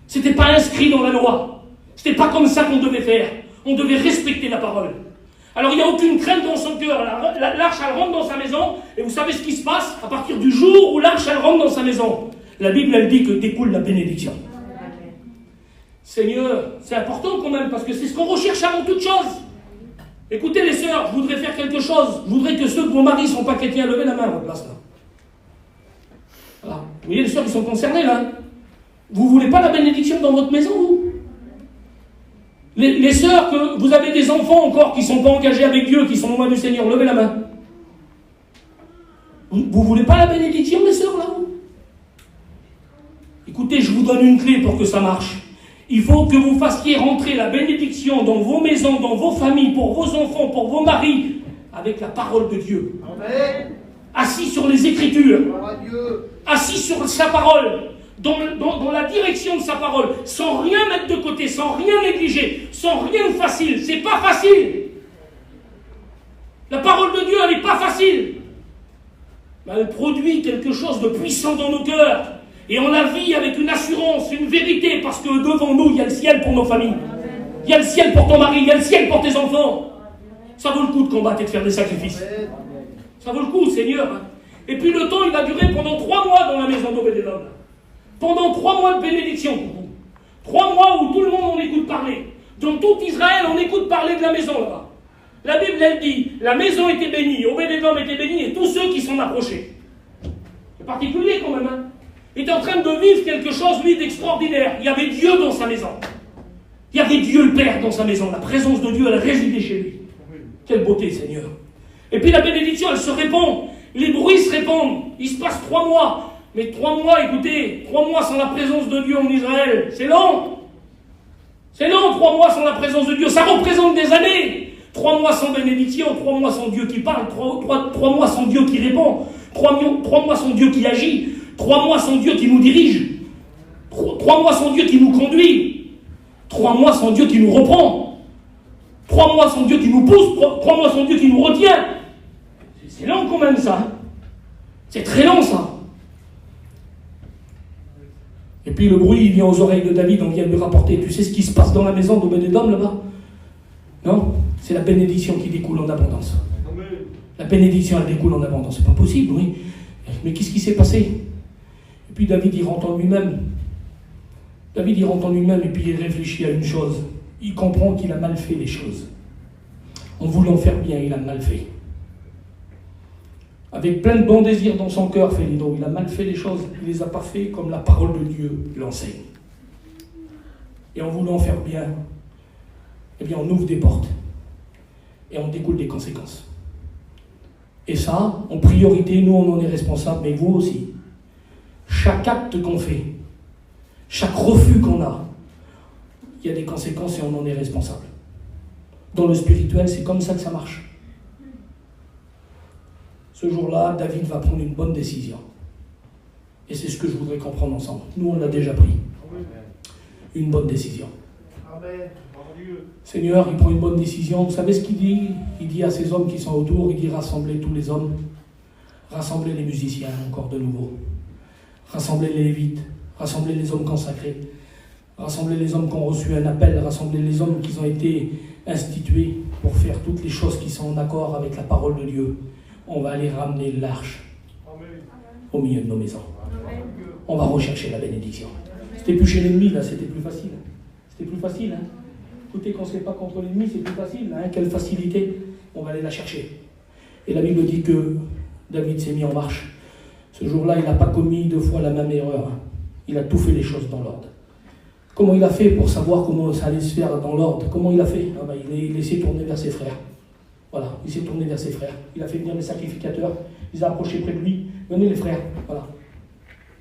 C'était pas inscrit dans la loi. C'était pas comme ça qu'on devait faire. On devait respecter la parole. Alors il n'y a aucune crainte dans son cœur. L'arche, elle rentre dans sa maison, et vous savez ce qui se passe à partir du jour où l'arche, elle rentre dans sa maison. La Bible, elle dit que découle la bénédiction. Seigneur, c'est important quand même, parce que c'est ce qu'on recherche avant toute chose. Écoutez les sœurs, je voudrais faire quelque chose. Je voudrais que ceux de vos maris ne sont pas chrétiens, levez la main à votre place là. Voilà. Vous voyez les sœurs qui sont concernées là. Vous ne voulez pas la bénédiction dans votre maison, vous? Les sœurs, que vous avez des enfants encore qui ne sont pas engagés avec Dieu, qui sont loin du Seigneur, levez la main. Vous ne voulez pas la bénédiction, les sœurs, là? Écoutez, je vous donne une clé pour que ça marche. Il faut que vous fassiez rentrer la bénédiction dans vos maisons, dans vos familles, pour vos enfants, pour vos maris, avec la parole de Dieu. Amen. Assis sur les Écritures, assis sur sa parole, dans la direction de sa parole, sans rien mettre de côté, sans rien négliger, sans rien de facile. C'est pas facile. La parole de Dieu, elle n'est pas facile. Mais elle produit quelque chose de puissant dans nos cœurs. Et on la vit avec une assurance, une vérité, parce que devant nous, il y a le ciel pour nos familles. Il y a le ciel pour ton mari, il y a le ciel pour tes enfants. Ça vaut le coup de combattre et de faire des sacrifices. Ça vaut le coup, Seigneur. Et puis le temps, il va durer pendant 3 mois dans la maison d'Obédédom. Pendant 3 mois de bénédiction pour vous. 3 mois où tout le monde en écoute parler. Dans tout Israël, on écoute parler de la maison là-bas. La Bible, elle dit, la maison était bénie, Obédédom était béni, et tous ceux qui s'en approchaient. C'est particulier quand même, hein. Il était en train de vivre quelque chose, lui, d'extraordinaire. Il y avait Dieu dans sa maison. Il y avait Dieu le Père dans sa maison. La présence de Dieu, elle résidait chez lui. Quelle beauté, Seigneur. Et puis la bénédiction, elle se répand. Les bruits se répandent. Il se passe 3 mois. Mais 3 mois, écoutez, 3 mois sans la présence de Dieu en Israël, c'est long. C'est long, 3 mois sans la présence de Dieu. Ça représente des années. 3 mois sans bénédiction, 3 mois sans Dieu qui parle, 3 mois sans Dieu qui répond, 3 mois sans Dieu qui agit, 3 mois sans Dieu qui nous dirige, 3 mois sans Dieu qui nous conduit, 3 mois sans Dieu qui nous reprend, 3 mois sans Dieu qui nous pousse, 3 mois sans Dieu qui nous retient. C'est long quand même ça. Hein. C'est très long ça. Et puis le bruit il vient aux oreilles de David, on vient de lui rapporter. Tu sais ce qui se passe dans la maison d'Obédédom là-bas? Non? C'est la bénédiction qui découle en abondance. La bénédiction elle découle en abondance. C'est pas possible, oui. Mais qu'est-ce qui s'est passé? Et puis David il rentre en lui-même. David il rentre en lui-même et puis il réfléchit à une chose. Il comprend qu'il a mal fait les choses. En voulant faire bien, il a mal fait. Avec plein de bons désirs dans son cœur, Félido, il a mal fait les choses. Il ne les a pas fait comme la parole de Dieu l'enseigne. Et en voulant faire bien, eh bien on ouvre des portes. Et on découle des conséquences. Et ça, en priorité, nous on en est responsable, mais vous aussi. Chaque acte qu'on fait, chaque refus qu'on a, il y a des conséquences et on en est responsable. Dans le spirituel, c'est comme ça que ça marche. Ce jour-là, David va prendre une bonne décision. Et c'est ce que je voudrais qu'on prenne ensemble. Nous, on l'a déjà pris. Une bonne décision. Amen. Seigneur, il prend une bonne décision. Vous savez ce qu'il dit? Il dit à ces hommes qui sont autour, il dit rassembler tous les hommes, rassembler les musiciens encore de nouveau, rassembler les lévites, rassembler les hommes consacrés, rassembler les hommes qui ont reçu un appel, rassembler les hommes qui ont été institués pour faire toutes les choses qui sont en accord avec la parole de Dieu. On va aller ramener l'arche au milieu de nos maisons. On va rechercher la bénédiction. C'était plus chez l'ennemi, là, c'était plus facile. C'était plus facile, hein. Écoutez, quand on ne se fait pas contre l'ennemi, c'est plus facile, hein. Quelle facilité. On va aller la chercher. Et la Bible dit que David s'est mis en marche. Ce jour-là, il n'a pas commis 2 fois la même erreur. Hein. Il a tout fait les choses dans l'ordre. Comment il a fait pour savoir comment ça allait se faire dans l'ordre? Comment il a fait? Il s'est tourné vers ses frères. Voilà, il s'est tourné vers ses frères. Il a fait venir les sacrificateurs. Il les a approchés près de lui. Venez les frères, voilà.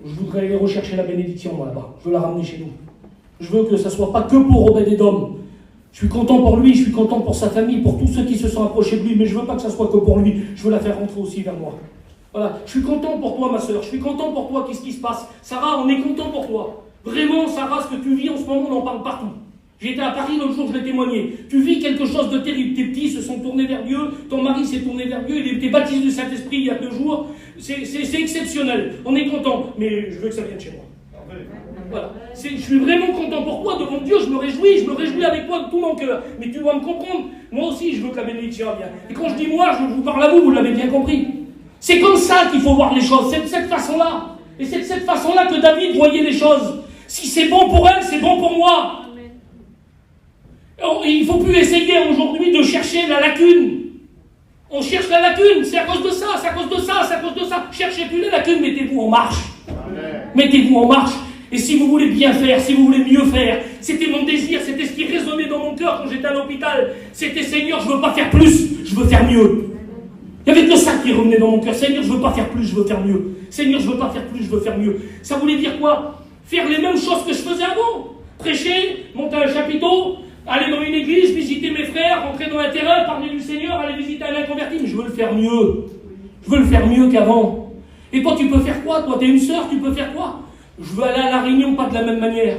Je voudrais aller rechercher la bénédiction, moi, là-bas. Je veux la ramener chez nous. Je veux que ça ne soit pas que pour Obédédom. Je suis content pour lui, je suis content pour sa famille, pour tous ceux qui se sont approchés de lui, mais je ne veux pas que ça soit que pour lui. Je veux la faire rentrer aussi vers moi. Voilà, je suis content pour toi, ma soeur. Je suis content pour toi, qu'est-ce qui se passe? Sarah, on est content pour toi. Vraiment, Sarah, ce que tu vis en ce moment, on en parle partout. J'étais à Paris l'autre jour, je l'ai témoigné. Tu vis quelque chose de terrible. Tes petits se sont tournés vers Dieu, ton mari s'est tourné vers Dieu, il a été baptisé du Saint-Esprit il y a 2 jours. C'est exceptionnel. On est content, mais je veux que ça vienne chez moi. Voilà. Je suis vraiment content pour toi, devant Dieu, je me réjouis avec toi de tout mon cœur. Mais tu dois me comprendre, moi aussi je veux que la bénédiction vienne. Et quand je dis moi, je vous parle à vous, vous l'avez bien compris. C'est comme ça qu'il faut voir les choses, c'est de cette façon-là. Et c'est de cette façon-là que David voyait les choses. Si c'est bon pour elle, c'est bon pour moi. Il ne faut plus essayer aujourd'hui de chercher la lacune. On cherche la lacune, c'est à cause de ça, c'est à cause de ça, c'est à cause de ça. Cherchez plus la lacune, mettez-vous en marche. Mettez-vous en marche. Et si vous voulez bien faire, si vous voulez mieux faire, c'était mon désir, c'était ce qui résonnait dans mon cœur quand j'étais à l'hôpital. C'était Seigneur, je ne veux pas faire plus, je veux faire mieux. Il n'y avait que ça qui revenait dans mon cœur. Seigneur, je ne veux pas faire plus, je veux faire mieux. Seigneur, je ne veux pas faire plus, je veux faire mieux. Ça voulait dire quoi? Faire les mêmes choses que je faisais avant. Prêcher, monter un chapiteau, aller dans une église, visiter mes frères, rentrer dans un terrain, parler du Seigneur, aller visiter un inconverti. Mais je veux le faire mieux. Je veux le faire mieux qu'avant. Et toi, tu peux faire quoi? Toi, tu es une sœur, tu peux faire quoi? Je veux aller à la réunion, pas de la même manière.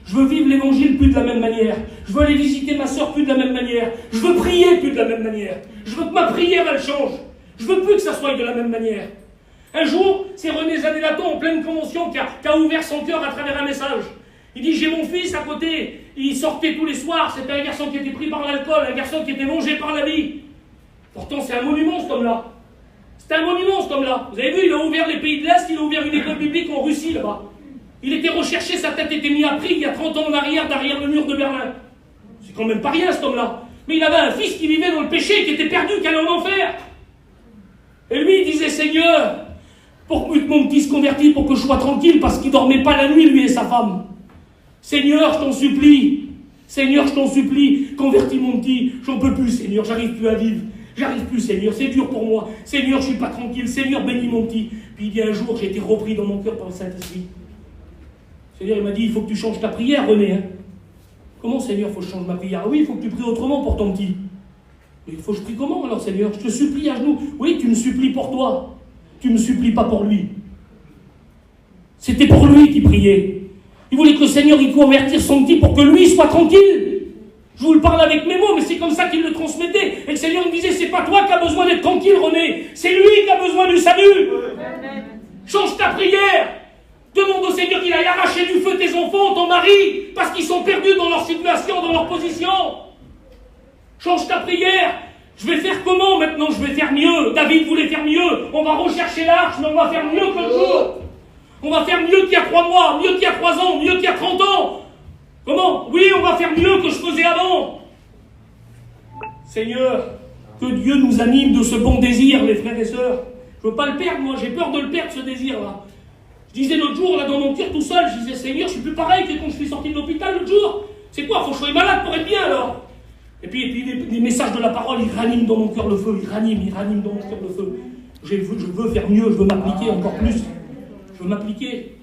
Je veux vivre l'évangile plus de la même manière. Je veux aller visiter ma sœur plus de la même manière. Je veux prier plus de la même manière. Je veux que ma prière, elle change. Je veux plus que ça soit de la même manière. Un jour, c'est René Zadelato, en pleine convention, qui a ouvert son cœur à travers un message. Il dit, j'ai mon fils à côté, il sortait tous les soirs, c'était un garçon qui était pris par l'alcool, un garçon qui était mangé par la vie. Pourtant, c'est un monument, ce homme-là. C'est un monument, ce homme-là. Vous avez vu, il a ouvert les pays de l'Est, il a ouvert une école biblique en Russie, là-bas. Il était recherché, sa tête était mise à prix il y a 30 ans en arrière, derrière le mur de Berlin. C'est quand même pas rien, cet homme-là. Mais il avait un fils qui vivait dans le péché, qui était perdu, qui allait en enfer. Et lui, il disait, Seigneur, pour que mon petit se convertisse, pour que je sois tranquille, parce qu'il ne dormait pas la nuit, lui et sa femme. Seigneur, je t'en supplie. Seigneur, je t'en supplie, convertis mon petit. J'en peux plus, Seigneur, j'arrive plus à vivre. J'arrive plus, Seigneur, c'est dur pour moi. Seigneur, je suis pas tranquille. Seigneur, bénis mon petit. Puis il dit un jour, j'ai été repris dans mon cœur par le Saint-Esprit. Seigneur, il m'a dit, il faut que tu changes ta prière, René. Hein. Comment, Seigneur, il faut que je change ma prière? Oui, il faut que tu pries autrement pour ton petit. Mais il faut que je prie comment alors, Seigneur? Je te supplie à genoux. Oui, tu me supplies pour toi. Tu ne me supplies pas pour lui. C'était pour lui qu'il priait. Il voulait que le Seigneur y convertisse son petit pour que lui soit tranquille. Je vous le parle avec mes mots, mais c'est comme ça qu'il le transmettait. Et le Seigneur me disait, c'est pas toi qui as besoin d'être tranquille, René. C'est lui qui a besoin du salut. Change ta prière. Demande au Seigneur qu'il aille arracher du feu tes enfants, ton mari, parce qu'ils sont perdus dans leur situation, dans leur position. Change ta prière. Je vais faire comment maintenant? Je vais faire mieux. David voulait faire mieux. On va rechercher l'arche, mais on va faire mieux que le jour. On va faire mieux qu'il y a 3 mois, mieux qu'il y a 3 ans, mieux qu'il y a 30 ans. Comment? Oui, on va faire mieux que je faisais avant. Seigneur, que Dieu nous anime de ce bon désir, les frères et sœurs. Je ne veux pas le perdre, moi, j'ai peur de le perdre, ce désir-là. Je disais l'autre jour, là, dans mon cœur tout seul, je disais, Seigneur, je suis plus pareil que quand je suis sorti de l'hôpital l'autre jour. C'est quoi? Faut que je sois malade pour être bien, alors. Et puis les messages de la parole, ils raniment dans mon cœur le feu, ils raniment dans mon cœur le feu. Je veux faire mieux, je veux m'appliquer encore plus. Je veux m'appliquer.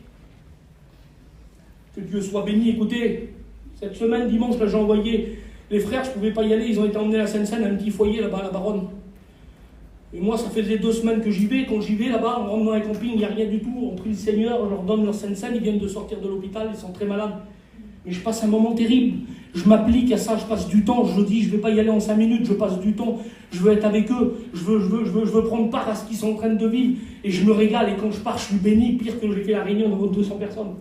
Que Dieu soit béni. Écoutez, cette semaine, dimanche, là, j'ai envoyé les frères, je ne pouvais pas y aller, ils ont été emmenés à la Seine-Seine, à un petit foyer là-bas, à la Baronne. Et moi, ça faisait 2 semaines que j'y vais. Quand j'y vais là-bas, on rentre dans un camping, il n'y a rien du tout. On prie le Seigneur, on leur donne leur Seine-Seine, ils viennent de sortir de l'hôpital, ils sont très malades. Mais je passe un moment terrible. Je m'applique à ça, je passe du temps. Je dis, je ne vais pas y aller en 5 minutes, je passe du temps. Je veux être avec eux. Je veux prendre part à ce qu'ils sont en train de vivre. Et je me régale. Et quand je pars, je suis béni, pire que j'ai fait la réunion devant 200 personnes.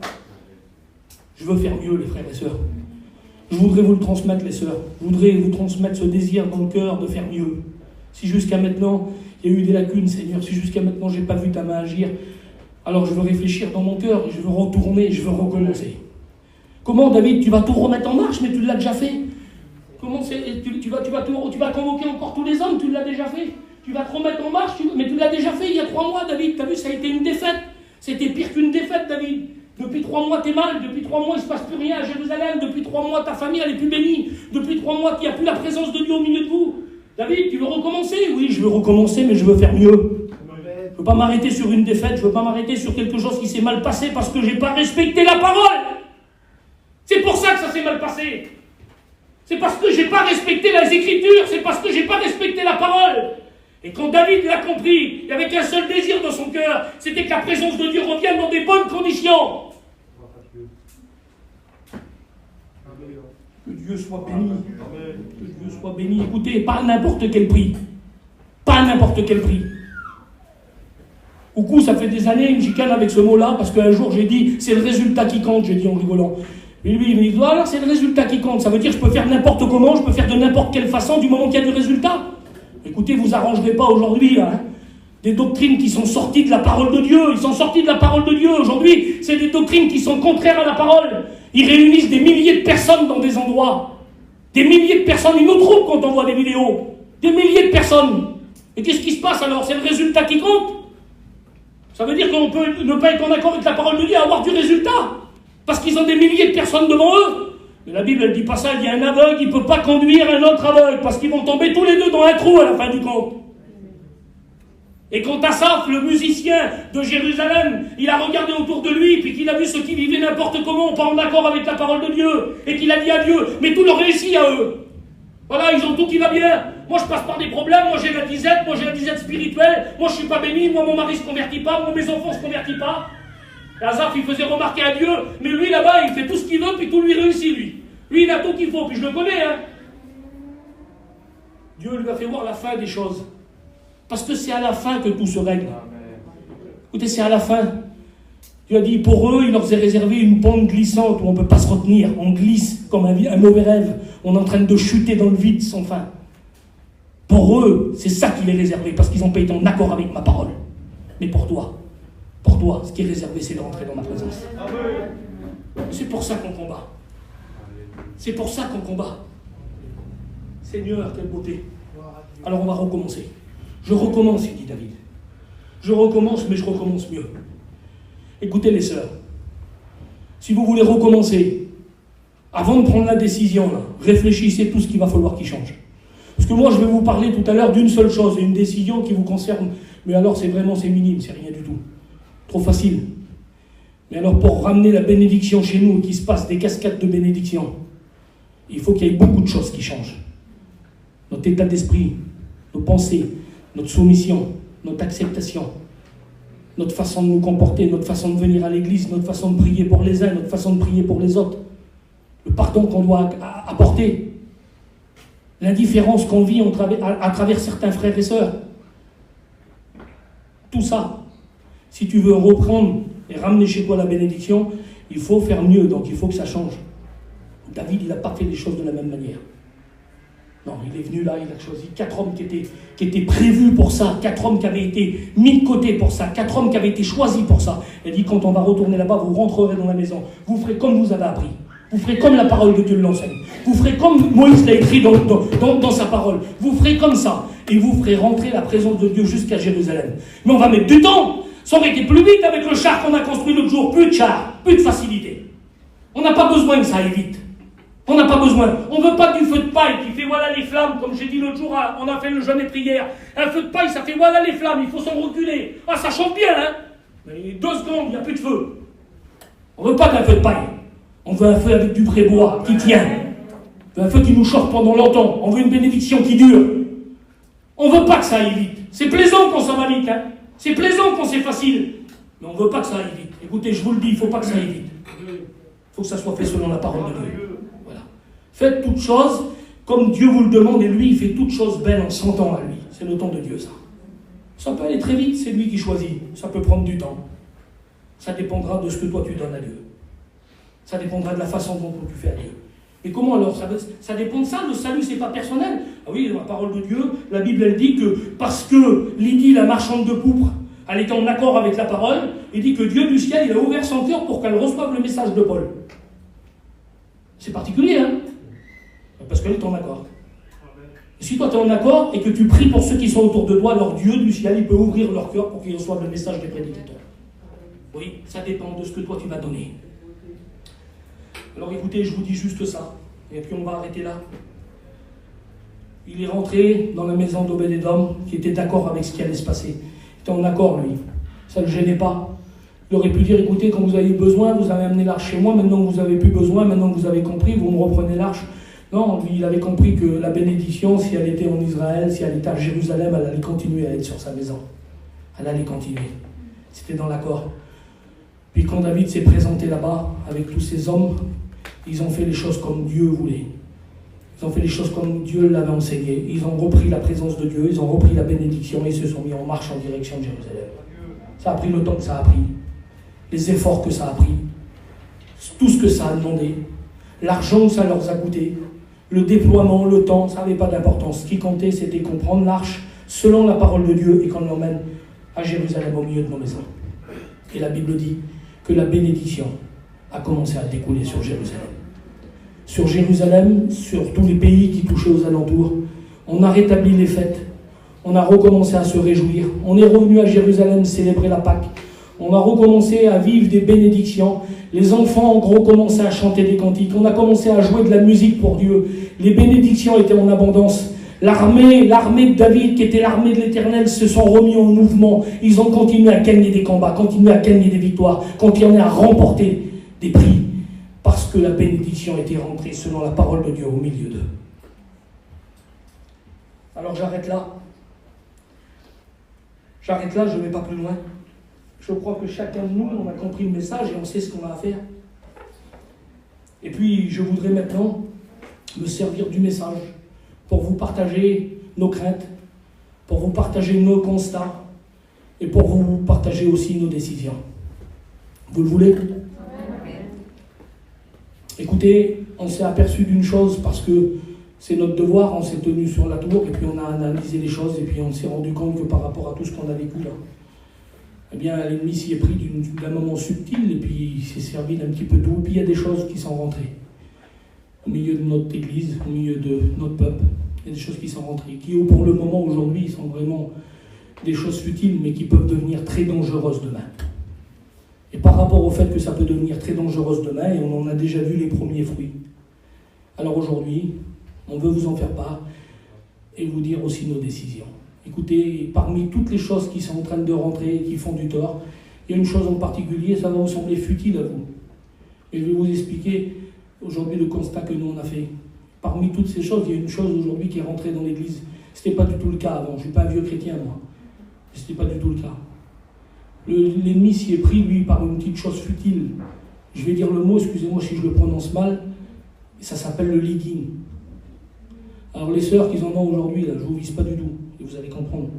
Je veux faire mieux, les frères et sœurs. Je voudrais vous le transmettre, les sœurs. Je voudrais vous transmettre ce désir dans le cœur de faire mieux. Si jusqu'à maintenant, il y a eu des lacunes, Seigneur, si jusqu'à maintenant, je n'ai pas vu ta main agir, alors je veux réfléchir dans mon cœur, je veux retourner, je veux recommencer. Comment, David, tu vas tout remettre en marche, mais tu l'as déjà fait? Comment tu vas convoquer encore tous les hommes, tu l'as déjà fait? Tu vas te remettre en marche, mais tu l'as déjà fait il y a 3 mois, David. Tu as vu, ça a été une défaite. C'était pire qu'une défaite, David. Depuis 3 mois, t'es mal. Depuis 3 mois, il ne se passe plus rien à Jérusalem. Depuis 3 mois, ta famille, elle est plus bénie. Depuis 3 mois, il n'y a plus la présence de Dieu au milieu de vous. David, tu veux recommencer? Oui, je veux recommencer, mais je veux faire mieux. Je ne veux pas m'arrêter sur une défaite. Je ne veux pas m'arrêter sur quelque chose qui s'est mal passé parce que je n'ai pas respecté la parole. C'est pour ça que ça s'est mal passé. C'est parce que je n'ai pas respecté les Écritures. C'est parce que je n'ai pas respecté la parole. Et quand David l'a compris, il n'y avait qu'un seul désir dans son cœur, c'était que la présence de Dieu revienne dans des bonnes conditions. Que Dieu soit béni. Que Dieu soit béni. Écoutez, pas à n'importe quel prix. Pas à n'importe quel prix. Au coup, ça fait des années, il me chicane avec ce mot-là, parce qu'un jour j'ai dit, c'est le résultat qui compte, j'ai dit en rigolant. Et lui, il me dit, voilà, c'est le résultat qui compte. Ça veut dire que je peux faire n'importe comment, je peux faire de n'importe quelle façon, du moment qu'il y a du résultat. Écoutez, vous arrangerez pas aujourd'hui, hein, des doctrines qui sont sorties de la parole de Dieu. Ils sont sortis de la parole de Dieu. Aujourd'hui, c'est des doctrines qui sont contraires à la parole. Ils réunissent des milliers de personnes dans des endroits. Des milliers de personnes. Ils nous trouvent quand on voit des vidéos. Des milliers de personnes. Et qu'est-ce qui se passe alors? C'est le résultat qui compte. Ça veut dire qu'on peut ne pas être en accord avec la parole de Dieu et avoir du résultat. Parce qu'ils ont des milliers de personnes devant eux. Mais la Bible, elle dit pas ça. Elle dit un aveugle, il ne peut pas conduire un autre aveugle. Parce qu'ils vont tomber tous les deux dans un trou à la fin du compte. Et quand Asaph, le musicien de Jérusalem, il a regardé autour de lui, puis qu'il a vu ceux qui vivaient n'importe comment, pas en accord avec la parole de Dieu, et qu'il a dit à Dieu, mais tout leur réussit à eux. Voilà, ils ont tout qui va bien. Moi, je passe par des problèmes, moi j'ai la disette spirituelle, moi je suis pas béni, moi mon mari se convertit pas, moi mes enfants se convertissent pas. Et Asaph, il faisait remarquer à Dieu, mais lui là-bas, il fait tout ce qu'il veut, puis tout lui réussit, lui. Lui, il a tout qu'il faut, puis je le connais, hein. Dieu lui a fait voir la fin des choses. Parce que c'est à la fin que tout se règle. Écoutez, c'est à la fin. Dieu a dit, pour eux, il leur est réservé une pente glissante où on ne peut pas se retenir. On glisse comme un mauvais rêve. On est en train de chuter dans le vide sans fin. Pour eux, c'est ça qui est réservé, parce qu'ils n'ont pas été en accord avec ma parole. Mais pour toi, ce qui est réservé, c'est de rentrer dans ma présence. C'est pour ça qu'on combat. C'est pour ça qu'on combat. Seigneur, quelle beauté. Alors on va recommencer. Je recommence, il dit David. Je recommence, mais je recommence mieux. Écoutez les sœurs, si vous voulez recommencer, avant de prendre la décision, là, réfléchissez tout ce qu'il va falloir qu'il change. Parce que moi, je vais vous parler tout à l'heure d'une seule chose, une décision qui vous concerne. Mais alors, c'est minime, c'est rien du tout. Trop facile. Mais alors, pour ramener la bénédiction chez nous, qu'il se passe des cascades de bénédiction, il faut qu'il y ait beaucoup de choses qui changent. Notre état d'esprit, nos pensées, notre soumission, notre acceptation, notre façon de nous comporter, notre façon de venir à l'église, notre façon de prier pour les uns, notre façon de prier pour les autres, le pardon qu'on doit apporter, l'indifférence qu'on vit à travers certains frères et sœurs. Tout ça, si tu veux reprendre et ramener chez toi la bénédiction, il faut faire mieux, donc il faut que ça change. David, il n'a pas fait les choses de la même manière. Non, il est venu là, il a choisi 4 hommes qui étaient prévus pour ça, 4 hommes qui avaient été mis de côté pour ça, 4 hommes qui avaient été choisis pour ça. Il dit, quand on va retourner là-bas, vous rentrerez dans la maison, vous ferez comme vous avez appris, vous ferez comme la parole de Dieu l'enseigne, vous ferez comme Moïse l'a écrit dans sa parole, vous ferez comme ça, et vous ferez rentrer la présence de Dieu jusqu'à Jérusalem. Mais on va mettre du temps, ça aurait été plus vite avec le char qu'on a construit l'autre jour, plus de char, plus de facilité. On n'a pas besoin que ça aille vite. On n'a pas besoin. On ne veut pas du feu de paille qui fait voilà les flammes, comme j'ai dit l'autre jour, on a fait le jeûne et prière. Un feu de paille, ça fait voilà les flammes, il faut s'en reculer. Ah, ça chauffe bien, hein. Mais 2 secondes, il n'y a plus de feu. On ne veut pas d'un feu de paille. On veut un feu avec du vrai bois qui tient. On veut un feu qui nous chauffe pendant longtemps. On veut une bénédiction qui dure. On ne veut pas que ça aille vite. C'est plaisant quand ça va vite, hein. C'est plaisant quand c'est facile. Mais on ne veut pas que ça aille vite. Écoutez, je vous le dis, il ne faut pas que ça aille vite. Il faut que ça soit fait selon la parole de Dieu. Faites toutes choses comme Dieu vous le demande, et lui, il fait toutes choses belles en son temps à lui. C'est le temps de Dieu, ça. Ça peut aller très vite, c'est lui qui choisit. Ça peut prendre du temps. Ça dépendra de ce que toi tu donnes à Dieu. Ça dépendra de la façon dont tu fais à Dieu. Et comment alors? Ça dépend de ça. Le salut, c'est pas personnel. Ah oui, dans la parole de Dieu, la Bible, elle dit que parce que Lydie, la marchande de pourpre, elle était en accord avec la parole, il dit que Dieu du ciel, il a ouvert son cœur pour qu'elle reçoive le message de Paul. C'est particulier, hein? Parce qu'elle est en accord. Et si toi tu es en accord et que tu pries pour ceux qui sont autour de toi, alors Dieu du ciel, il peut ouvrir leur cœur pour qu'ils reçoivent le message des prédicateurs. Oui, ça dépend de ce que toi tu vas donner. Alors écoutez, je vous dis juste ça, et puis on va arrêter là. Il est rentré dans la maison d'Obed-Édom, qui était d'accord avec ce qui allait se passer. Il était en accord, lui. Ça ne le gênait pas. Il aurait pu dire, écoutez, quand vous avez besoin, vous avez amené l'arche chez moi, maintenant que vous n'avez plus besoin, maintenant que vous avez compris, vous me reprenez l'arche. Non, lui, il avait compris que la bénédiction, si elle était en Israël, si elle était à Jérusalem, elle allait continuer à être sur sa maison. Elle allait continuer. C'était dans l'accord. Puis quand David s'est présenté là-bas, avec tous ces hommes, Ils ont fait les choses comme Dieu voulait. Ils ont fait les choses comme Dieu l'avait enseigné. Ils ont repris la présence de Dieu, ils ont repris la bénédiction et se sont mis en marche en direction de Jérusalem. Ça a pris le temps que ça a pris, les efforts que ça a pris, tout ce que ça a demandé, l'argent que ça leur a coûté, le déploiement, le temps, ça n'avait pas d'importance. Ce qui comptait, c'était qu'on prenne l'arche selon la parole de Dieu et qu'on l'emmène à Jérusalem au milieu de nos maisons. Et la Bible dit que la bénédiction a commencé à découler sur Jérusalem. Sur Jérusalem, sur tous les pays qui touchaient aux alentours, on a rétabli les fêtes, on a recommencé à se réjouir, on est revenu à Jérusalem célébrer la Pâque, on a recommencé à vivre des bénédictions, les enfants ont recommencé à chanter des cantiques, on a commencé à jouer de la musique pour Dieu, les bénédictions étaient en abondance. L'armée de David, qui était l'armée de l'Éternel, se sont remis en mouvement. Ils ont continué à gagner des combats, continué à gagner des victoires, continué à remporter des prix, parce que la bénédiction était rentrée selon la parole de Dieu au milieu d'eux. Alors j'arrête là. Je ne vais pas plus loin. Je crois que chacun de nous, on a compris le message et on sait ce qu'on a à faire. Et puis, je voudrais maintenant me servir du message pour vous partager nos craintes, pour vous partager nos constats et pour vous partager aussi nos décisions. Vous le voulez ? Écoutez, on s'est aperçu d'une chose parce que c'est notre devoir, on s'est tenu sur la tour et puis on a analysé les choses et puis on s'est rendu compte que par rapport à tout ce qu'on a vécu là, eh bien l'ennemi s'y est pris d'un moment subtil et puis il s'est servi d'un petit peu d'eau. Puis il y a des choses qui sont rentrées au milieu de notre église, au milieu de notre peuple. Il y a des choses qui sont rentrées, qui pour le moment aujourd'hui sont vraiment des choses futiles mais qui peuvent devenir très dangereuses demain. Et par rapport au fait que ça peut devenir très dangereuse demain, et on en a déjà vu les premiers fruits. Alors aujourd'hui, on veut vous en faire part et vous dire aussi nos décisions. Écoutez, parmi toutes les choses qui sont en train de rentrer, qui font du tort, il y a une chose en particulier, ça va vous sembler futile à vous. Et je vais vous expliquer aujourd'hui le constat que nous on a fait. Parmi toutes ces choses, il y a une chose aujourd'hui qui est rentrée dans l'église. Ce n'était pas du tout le cas avant. Je ne suis pas un vieux chrétien, moi. Ce n'était pas du tout le cas. L'ennemi s'y est pris, lui, par une petite chose futile. Je vais dire le mot, excusez-moi si je le prononce mal, ça s'appelle le legging. Alors les sœurs qui en ont aujourd'hui, là, je ne vous vise pas du tout, et vous allez comprendre.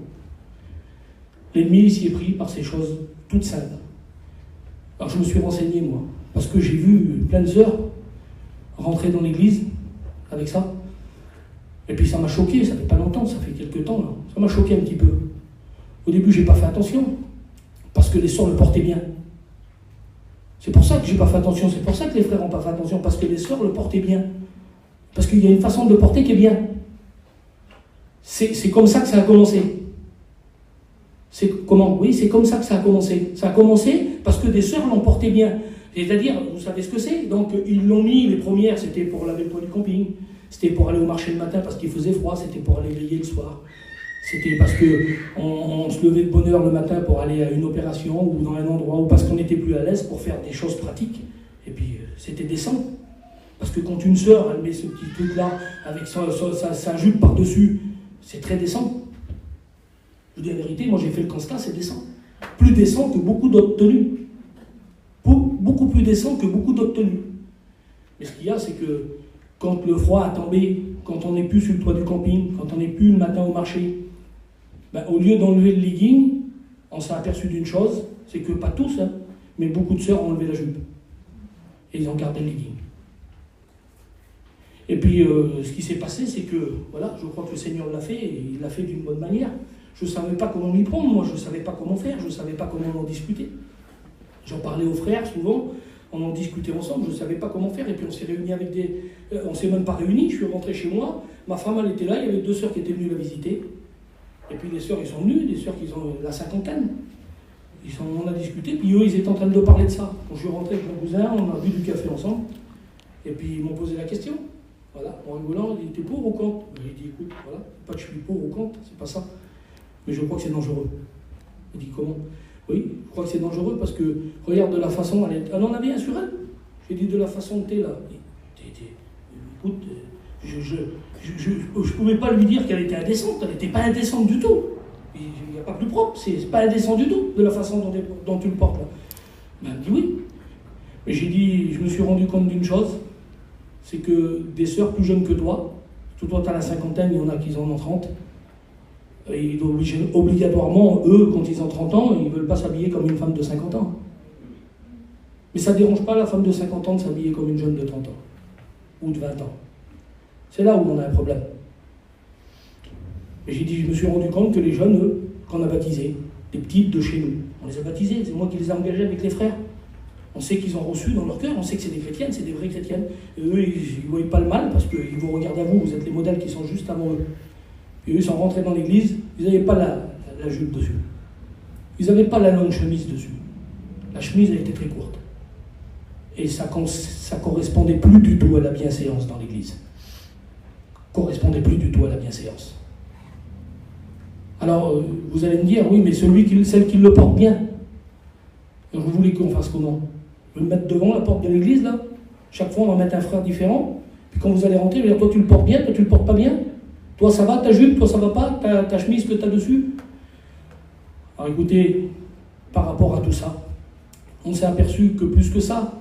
L'ennemi s'y est pris par ces choses toutes simples. Alors je me suis renseigné, moi, parce que j'ai vu plein de sœurs rentrer dans l'église avec ça, et puis ça m'a choqué, ça fait pas longtemps, ça fait quelques temps, là. Ça m'a choqué un petit peu. Au début, j'ai pas fait attention. Parce que les sœurs le portaient bien. C'est pour ça que j'ai pas fait attention, c'est pour ça que les frères n'ont pas fait attention, parce que les sœurs le portaient bien. Parce qu'il y a une façon de le porter qui est bien. C'est comme ça que ça a commencé. C'est comment ? Oui, c'est comme ça que ça a commencé. Ça a commencé parce que des sœurs l'ont porté bien. C'est-à-dire, vous savez ce que c'est ? Donc, ils l'ont mis, les premières, c'était pour laver le toit du camping, c'était pour aller au marché le matin parce qu'il faisait froid, c'était pour aller veiller le soir. C'était parce qu'on se levait de bonne heure le matin pour aller à une opération ou dans un endroit, ou parce qu'on n'était plus à l'aise pour faire des choses pratiques. Et puis, c'était décent. Parce que quand une sœur, elle met ce petit truc-là avec sa jupe par-dessus, c'est très décent. Je dis la vérité, moi j'ai fait le constat, c'est décent. Plus décent que beaucoup d'autres tenues. Beaucoup plus décent que beaucoup d'autres tenues. Mais ce qu'il y a, c'est que quand le froid a tombé, quand on n'est plus sur le toit du camping, quand on n'est plus le matin au marché, au lieu d'enlever le legging, on s'est aperçu d'une chose, c'est que pas tous, hein, mais beaucoup de sœurs ont enlevé la jupe. Et ils ont gardé le legging. Et puis, ce qui s'est passé, c'est que, voilà, je crois que le Seigneur l'a fait, et il l'a fait d'une bonne manière. Je ne savais pas comment m'y prendre, moi, je ne savais pas comment faire, je ne savais pas comment en discuter. J'en parlais aux frères, souvent, on en discutait ensemble, je ne savais pas comment faire, et puis on s'est réunis avec on ne s'est même pas réunis, je suis rentré chez moi, ma femme, elle était là, il y avait 2 sœurs qui étaient venues la visiter, et puis les sœurs, ils sont venues, des sœurs qui ont la cinquantaine. On a discuté, puis eux, ils étaient en train de parler de ça. Quand je suis rentré avec mon cousin, on a bu du café ensemble, et puis ils m'ont posé la question. Voilà, en rigolant, il dit, t'es pour ou contre ? J'ai dit, écoute, voilà, pas que je suis pour ou contre, c'est pas ça. Mais je crois que c'est dangereux. Il dit, comment ? Oui, je crois que c'est dangereux parce que, regarde de la façon, elle en avait un sur elle. J'ai dit, de la façon que t'es là. Écoute, je ne pouvais pas lui dire qu'elle était indécente, elle n'était pas indécente du tout. Il n'y a pas plus propre, c'est pas indécent du tout, de la façon dont tu le portes là. Ben, elle dit oui. Mais j'ai dit, je me suis rendu compte d'une chose, c'est que des sœurs plus jeunes que toi, toi tu as la cinquantaine, il y en a qui en ont 30, et ils doivent obligatoirement, eux, quand ils ont 30 ans, ils ne veulent pas s'habiller comme une femme de 50 ans. Mais ça ne dérange pas la femme de 50 ans de s'habiller comme une jeune de 30 ans, ou de 20 ans. C'est là où on a un problème. Et j'ai dit, je me suis rendu compte que les jeunes, eux, qu'on a baptisés, des petites de chez nous, on les a baptisés, c'est moi qui les ai engagés avec les frères. On sait qu'ils ont reçu dans leur cœur, on sait que c'est des chrétiennes, c'est des vraies chrétiennes. Et eux, ils ne voient pas le mal parce qu'ils vous regardent à vous, vous êtes les modèles qui sont juste avant eux. Et eux, ils sont rentrés dans l'église, ils n'avaient pas la jupe dessus. Ils n'avaient pas la longue chemise dessus. La chemise, elle était très courte. Et ça correspondait plus du tout à la bienséance dans l'église. Correspondait plus du tout à la bienséance. Alors, vous allez me dire, oui, mais celle qui le porte bien. Et vous voulez qu'on fasse comment? Vous me mettre devant la porte de l'église, là? Chaque fois, on va mettre un frère différent. Puis quand vous allez rentrer, vous allez dire, toi, tu le portes bien, toi, tu le portes pas bien? Toi, ça va, ta jupe? Toi, ça va pas? Ta chemise que tu as dessus? Alors, écoutez, par rapport à tout ça, on s'est aperçu que plus que ça,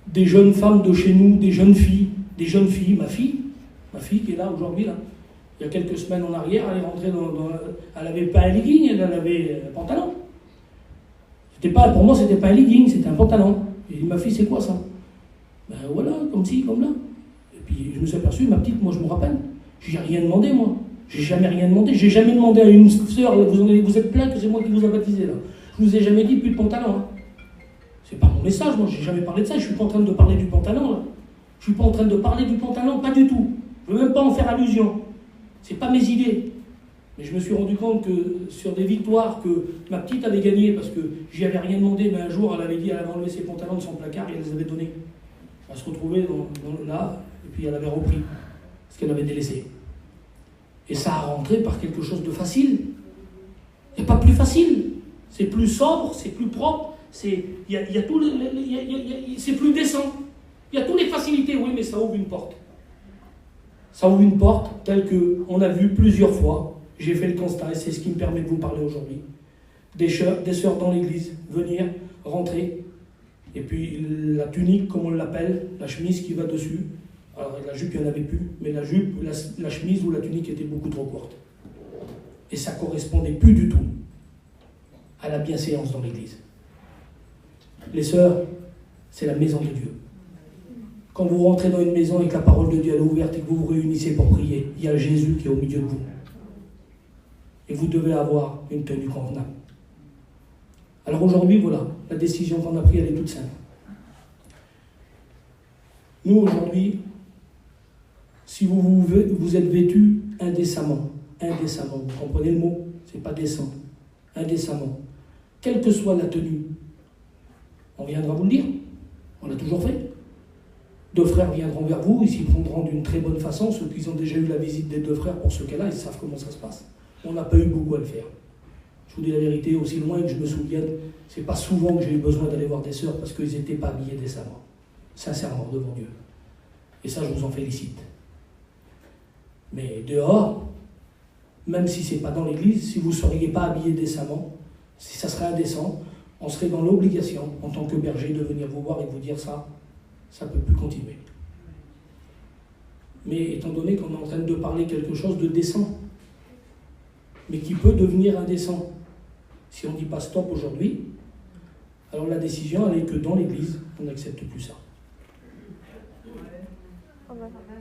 des jeunes femmes de chez nous, des jeunes filles, ma fille qui est là aujourd'hui, là, il y a quelques semaines en arrière, elle est rentrée elle n'avait pas un legging, elle avait un pantalon. Pour moi, c'était pas un legging, c'était un pantalon. J'ai dit, ma fille, c'est quoi ça? Ben voilà, comme ci, comme là. Et puis je me suis aperçu, ma petite, moi je me rappelle, j'ai rien demandé, moi. J'ai jamais rien demandé. J'ai jamais demandé à une sœur, vous êtes plein que c'est moi qui vous a baptisé là. Je vous ai jamais dit plus de pantalon. Hein. C'est pas mon message, moi, j'ai jamais parlé de ça. Je suis pas en train de parler du pantalon là. Je suis pas en train de parler du pantalon, pas du tout. Je veux même pas en faire allusion. C'est pas mes idées. Mais je me suis rendu compte que sur des victoires que ma petite avait gagnées, parce que j'y avais rien demandé, mais un jour elle avait dit, elle avait enlevé ses pantalons de son placard et elle les avait donnés. Elle se retrouvait là, et puis elle avait repris ce qu'elle avait délaissé. Et ça a rentré par quelque chose de facile. Il n'y a pas plus facile. C'est plus sobre, c'est plus propre, c'est plus décent. Il y a toutes les facilités, oui, mais ça ouvre une porte. Ça ouvre une porte telle qu'on a vu plusieurs fois. J'ai fait le constat et c'est ce qui me permet de vous parler aujourd'hui. Des sœurs dans l'église, venir, rentrer, et puis la tunique, comme on l'appelle, la chemise qui va dessus. Alors la jupe, il n'y en avait plus, mais la jupe, la chemise ou la tunique était beaucoup trop courte. Et ça ne correspondait plus du tout à la bienséance dans l'église. Les sœurs, c'est la maison de Dieu. Quand vous rentrez dans une maison et que la parole de Dieu est ouverte et que vous vous réunissez pour prier, il y a Jésus qui est au milieu de vous. Et vous devez avoir une tenue convenable. Alors aujourd'hui, voilà, la décision qu'on a prise, elle est toute simple. Nous, aujourd'hui, si vous êtes vêtus indécemment, vous comprenez le mot? C'est pas décent, indécemment. Quelle que soit la tenue, on viendra vous le dire, on l'a toujours fait. 2 frères viendront vers vous, ils s'y prendront d'une très bonne façon. Ceux qui ont déjà eu la visite des 2 frères, pour ce cas-là, ils savent comment ça se passe. On n'a pas eu beaucoup à le faire. Je vous dis la vérité, aussi loin que je me souvienne, c'est pas souvent que j'ai eu besoin d'aller voir des sœurs parce qu'ils n'étaient pas habillés décemment. Sincèrement, devant Dieu. Et ça, je vous en félicite. Mais dehors, même si ce n'est pas dans l'église, si vous ne seriez pas habillés décemment, si ça serait indécent, on serait dans l'obligation, en tant que berger, de venir vous voir et de vous dire ça ne peut plus continuer. Mais étant donné qu'on est en train de parler quelque chose de décent, mais qui peut devenir indécent, si on ne dit pas stop aujourd'hui, alors la décision, elle est que dans l'église, on n'accepte plus ça.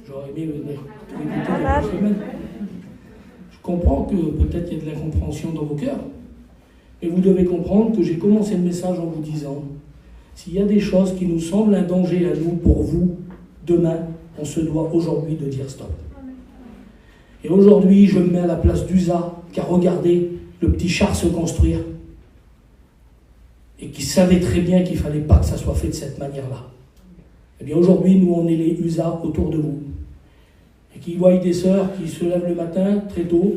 J'aurais aimé venir quelques semaines. Je comprends que peut-être il y a de l'incompréhension dans vos cœurs, mais vous devez comprendre que j'ai commencé le message en vous disant, s'il y a des choses qui nous semblent un danger à nous, pour vous, demain, on se doit aujourd'hui de dire stop. Et aujourd'hui, je me mets à la place d'Usa, qui a regardé le petit char se construire, et qui savait très bien qu'il ne fallait pas que ça soit fait de cette manière-là. Eh bien aujourd'hui, nous, on est les Usa autour de vous. Et qui voient des sœurs qui se lèvent le matin, très tôt,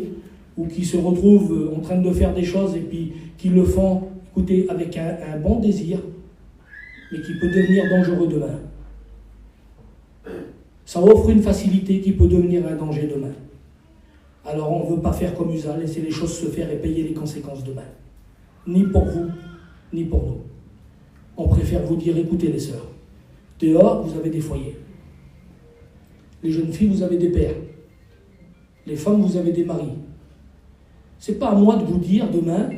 ou qui se retrouvent en train de faire des choses, et puis qui le font, écoutez, avec un bon désir, mais qui peut devenir dangereux demain. Ça offre une facilité qui peut devenir un danger demain. Alors on ne veut pas faire comme Usa, laisser les choses se faire et payer les conséquences demain. Ni pour vous, ni pour nous. On préfère vous dire, écoutez les sœurs, dehors vous avez des foyers. Les jeunes filles, vous avez des pères. Les femmes, vous avez des maris. C'est pas à moi de vous dire demain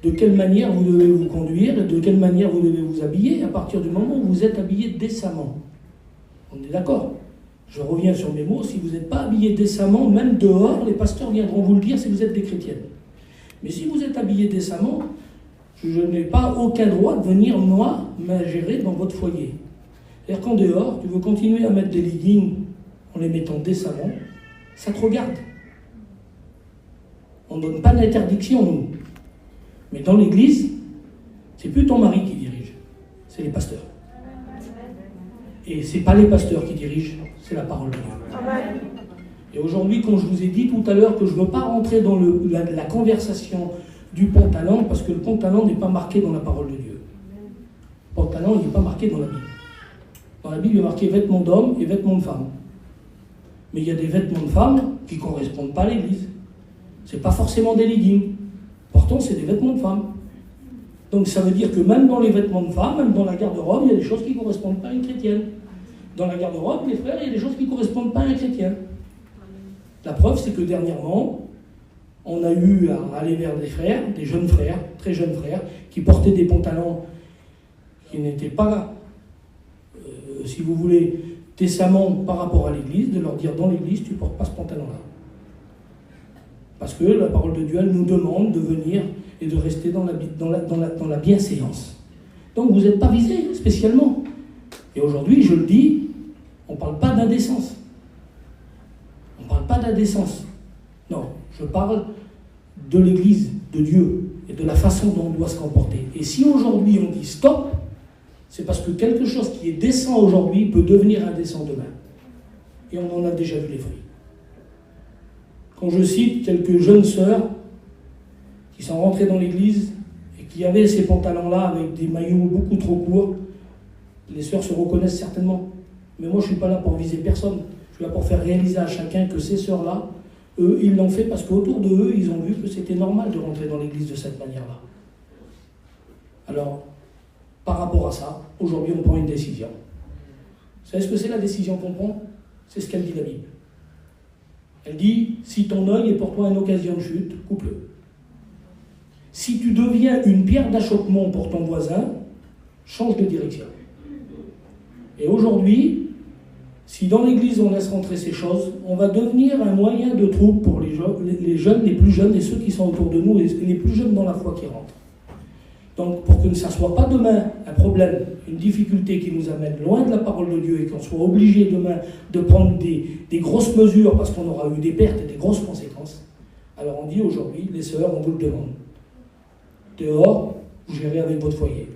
de quelle manière vous devez vous conduire et de quelle manière vous devez vous habiller à partir du moment où vous êtes habillé décemment. On est d'accord? Je reviens sur mes mots, si vous n'êtes pas habillé décemment, même dehors, les pasteurs viendront vous le dire si vous êtes des chrétiennes. Mais si vous êtes habillé décemment, je n'ai pas aucun droit de venir, moi, m'ingérer dans votre foyer. C'est-à-dire qu'en dehors, tu veux continuer à mettre des leggings en les mettant décemment, ça te regarde. On ne donne pas d'interdiction, nous. Mais dans l'église, c'est plus ton mari qui dirige, c'est les pasteurs. Et c'est pas les pasteurs qui dirigent, c'est la parole de Dieu. Et aujourd'hui, quand je vous ai dit tout à l'heure que je ne veux pas rentrer dans la conversation du pantalon, parce que le pantalon n'est pas marqué dans la parole de Dieu. Le pantalon, il n'est pas marqué dans la Bible. Dans la Bible, il est marqué vêtements d'hommes et vêtements de femmes. Mais il y a des vêtements de femmes qui ne correspondent pas à l'église. Ce n'est pas forcément des leggings. Pourtant, c'est des vêtements de femmes. Donc ça veut dire que même dans les vêtements de femmes, même dans la garde-robe, il y a des choses qui ne correspondent pas à une chrétienne. Dans la garde-robe, les frères, il y a des choses qui ne correspondent pas à un chrétien. La preuve, c'est que dernièrement, on a eu à aller vers des frères, des jeunes frères, très jeunes frères, qui portaient des pantalons qui n'étaient pas, si vous voulez, décemment par rapport à l'église, de leur dire dans l'église, tu ne portes pas ce pantalon-là. Parce que la parole de Dieu, elle nous demande de venir et de rester dans la bienséance. Donc vous n'êtes pas visés spécialement. Et aujourd'hui, je le dis, on ne parle pas d'indécence. On ne parle pas d'indécence. Non, je parle de l'Église, de Dieu, et de la façon dont on doit se comporter. Et si aujourd'hui on dit stop, c'est parce que quelque chose qui est décent aujourd'hui peut devenir indécent demain. Et on en a déjà vu les fruits. Quand je cite quelques jeunes sœurs qui sont rentrées dans l'église et qui avaient ces pantalons-là avec des maillots beaucoup trop courts, les sœurs se reconnaissent certainement. Mais moi, je ne suis pas là pour viser personne. Je suis là pour faire réaliser à chacun que ces sœurs-là, eux, ils l'ont fait parce qu'autour de eux, ils ont vu que c'était normal de rentrer dans l'église de cette manière-là. Alors, par rapport à ça, aujourd'hui, on prend une décision. Vous savez ce que c'est la décision qu'on prend? C'est ce qu'elle dit la Bible. Elle dit, si ton œil est pour toi une occasion de chute, coupe-le. Si tu deviens une pierre d'achoppement pour ton voisin, change de direction. Et aujourd'hui, si dans l'église on laisse rentrer ces choses, on va devenir un moyen de trouble pour les jeunes, les plus jeunes et ceux qui sont autour de nous, et les plus jeunes dans la foi qui rentrent. Donc pour que ça ne soit pas demain un problème, une difficulté qui nous amène loin de la parole de Dieu et qu'on soit obligé demain de prendre des grosses mesures parce qu'on aura eu des pertes et des grosses conséquences, alors on dit aujourd'hui, les sœurs, on vous le demande. Dehors, vous gérez avec votre foyer.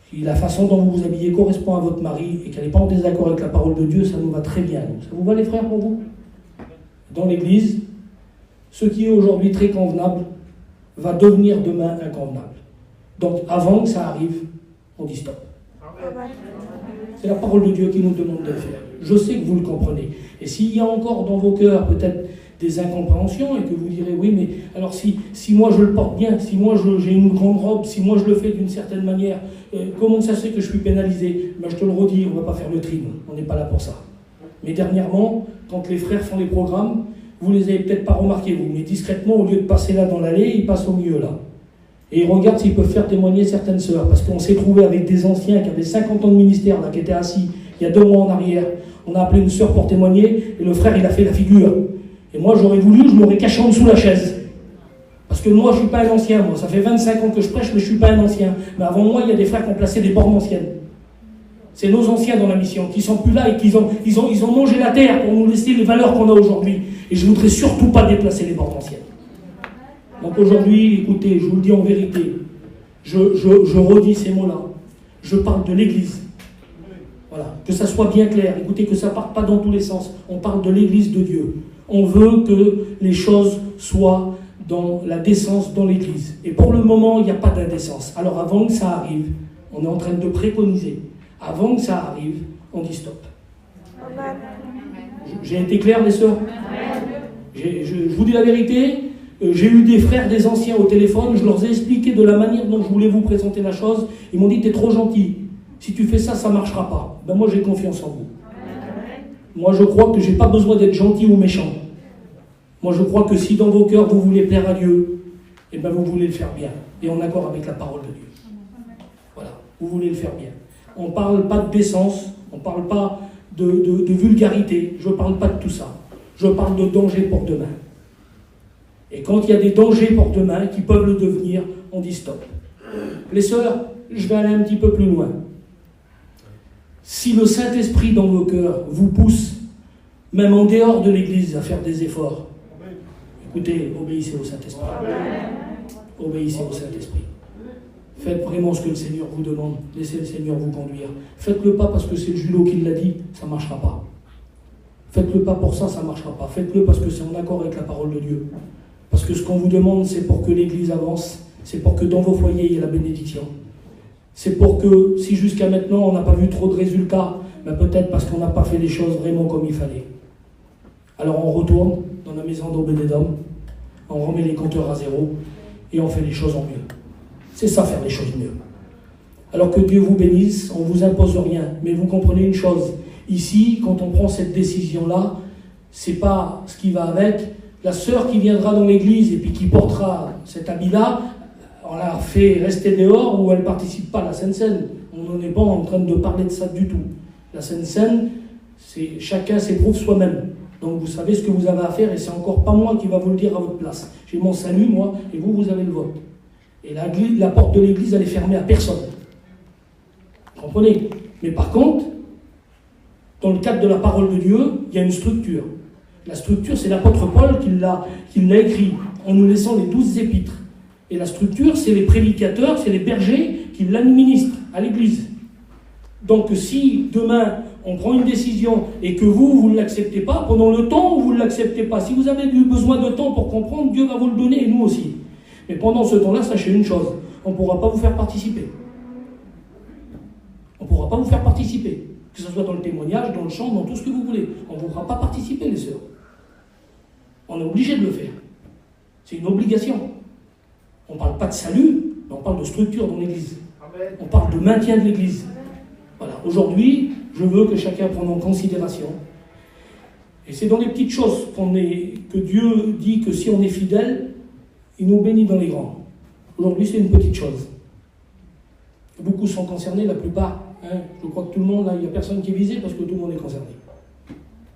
Si la façon dont vous vous habillez correspond à votre mari et qu'elle n'est pas en désaccord avec la parole de Dieu, ça nous va très bien. Ça vous va les frères pour vous? Dans l'église, ce qui est aujourd'hui très convenable va devenir demain inconvenable. Donc avant que ça arrive, on dit stop. C'est la parole de Dieu qui nous demande de le faire. Je sais que vous le comprenez. Et s'il y a encore dans vos cœurs peut-être des incompréhensions et que vous direz oui, mais alors si moi je le porte bien, si moi j'ai une grande robe, si moi je le fais d'une certaine manière, comment ça se fait que je suis pénalisé? Ben, je te le redis, on ne va pas faire le tri, on n'est pas là pour ça. Mais dernièrement, quand les frères font les programmes, vous les avez peut-être pas remarqués, vous, mais discrètement, au lieu de passer là dans l'allée, ils passent au milieu là. Et ils regardent s'ils peuvent faire témoigner certaines sœurs, parce qu'on s'est trouvé avec des anciens qui avaient 50 ans de ministère, là, qui étaient assis il y a 2 mois en arrière. On a appelé une sœur pour témoigner, et le frère, il a fait la figure. Et moi, j'aurais voulu, je l'aurais caché en dessous de la chaise. Parce que moi, je ne suis pas un ancien, moi. Ça fait 25 ans que je prêche, mais je ne suis pas un ancien. Mais avant moi, il y a des frères qui ont placé des bornes anciennes. C'est nos anciens dans la mission, qui ne sont plus là et qui ils ont mangé la terre pour nous laisser les valeurs qu'on a aujourd'hui. Et je ne voudrais surtout pas déplacer les bornes anciennes. Donc aujourd'hui, écoutez, je vous le dis en vérité, je redis ces mots-là. Je parle de l'Église. Voilà, que ça soit bien clair. Écoutez, que ça ne parte pas dans tous les sens. On parle de l'Église de Dieu. On veut que les choses soient dans la décence dans l'Église. Et pour le moment, il n'y a pas d'indécence. Alors avant que ça arrive, on est en train de préconiser. Avant que ça arrive, on dit stop. J'ai été clair, les sœurs? Je vous dis la vérité. J'ai eu des frères, des anciens au téléphone, je leur ai expliqué de la manière dont je voulais vous présenter la chose. Ils m'ont dit, t'es trop gentil. Si tu fais ça, ça ne marchera pas. Ben moi, j'ai confiance en vous. Moi, je crois que je n'ai pas besoin d'être gentil ou méchant. Moi, je crois que si dans vos cœurs, vous voulez plaire à Dieu, eh bien, vous voulez le faire bien, et en accord avec la parole de Dieu. Voilà, vous voulez le faire bien. On ne parle pas de décence, on ne parle pas de vulgarité, je ne parle pas de tout ça. Je parle de danger pour demain. Et quand il y a des dangers pour demain qui peuvent le devenir, on dit stop. Les sœurs, je vais aller un petit peu plus loin. Si le Saint-Esprit dans vos cœurs vous pousse, même en dehors de l'Église, à faire des efforts, écoutez, obéissez au Saint-Esprit. Obéissez au Saint-Esprit. Faites vraiment ce que le Seigneur vous demande. Laissez le Seigneur vous conduire. Faites-le pas parce que c'est le Julot qui l'a dit, ça ne marchera pas. Faites-le pas pour ça, ça ne marchera pas. Faites-le parce que c'est en accord avec la parole de Dieu. Parce que ce qu'on vous demande, c'est pour que l'Église avance, c'est pour que dans vos foyers, il y ait la bénédiction. C'est pour que, si jusqu'à maintenant, on n'a pas vu trop de résultats, ben peut-être parce qu'on n'a pas fait les choses vraiment comme il fallait. Alors on retourne dans la maison d'Obédédom, on remet les compteurs à zéro, et on fait les choses en mieux. C'est ça, faire les choses mieux. Alors que Dieu vous bénisse, on ne vous impose rien. Mais vous comprenez une chose, ici, quand on prend cette décision-là, c'est pas ce qui va avec. La sœur qui viendra dans l'église et puis qui portera cet habit-là, on la fait rester dehors ou elle ne participe pas à la Sainte Seine. On n'en est pas en train de parler de ça du tout. La Sainte Seine, c'est chacun s'éprouve soi-même. Donc vous savez ce que vous avez à faire et c'est encore pas moi qui va vous le dire à votre place. J'ai mon salut, moi, et vous, vous avez le vôtre. Et la porte de l'église, elle est fermée à personne. Vous comprenez? Mais par contre, dans le cadre de la parole de Dieu, il y a une structure. La structure, c'est l'apôtre Paul qui l'a écrit, en nous laissant les 12 épîtres. Et la structure, c'est les prédicateurs, c'est les bergers qui l'administrent à l'église. Donc si demain, on prend une décision et que vous ne l'acceptez pas, pendant le temps où vous ne l'acceptez pas, si vous avez eu besoin de temps pour comprendre, Dieu va vous le donner et nous aussi. Mais pendant ce temps-là, sachez une chose, on ne pourra pas vous faire participer. On ne pourra pas vous faire participer. Que ce soit dans le témoignage, dans le chant, dans tout ce que vous voulez. On ne vous fera pas participer, les sœurs. On est obligé de le faire. C'est une obligation. On ne parle pas de salut, mais on parle de structure dans l'Église. On parle de maintien de l'Église. Voilà. Aujourd'hui, je veux que chacun prenne en considération. Et c'est dans les petites choses que Dieu dit que si on est fidèle, il nous bénit dans les grands. Aujourd'hui, c'est une petite chose. Beaucoup sont concernés, la plupart. Je crois que tout le monde, là, il n'y a personne qui est visé parce que tout le monde est concerné.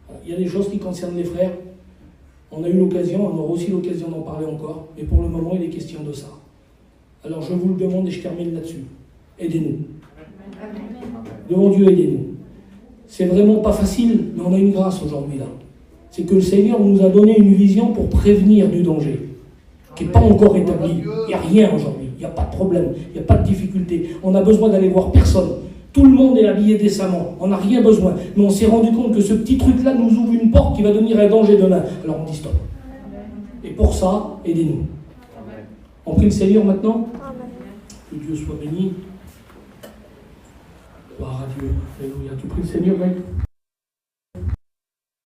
Voilà. Il y a des choses qui concernent les frères. On a eu l'occasion, on aura aussi l'occasion d'en parler encore, mais pour le moment, il est question de ça. Alors je vous le demande et je termine là-dessus. Aidez-nous. Devant Dieu, aidez-nous. C'est vraiment pas facile, mais on a une grâce aujourd'hui là. C'est que le Seigneur nous a donné une vision pour prévenir du danger, qui n'est pas encore établi. Il n'y a rien aujourd'hui, il n'y a pas de problème, il n'y a pas de difficulté. On a besoin d'aller voir personne. Tout le monde est habillé décemment, on n'a rien besoin. Mais on s'est rendu compte que ce petit truc-là nous ouvre une porte qui va devenir un danger demain. Alors on dit stop. Et pour ça, aidez-nous. On prie le Seigneur maintenant. Que Dieu soit béni. Gloire à Dieu. Alléluia. Tu pries le Seigneur, mec.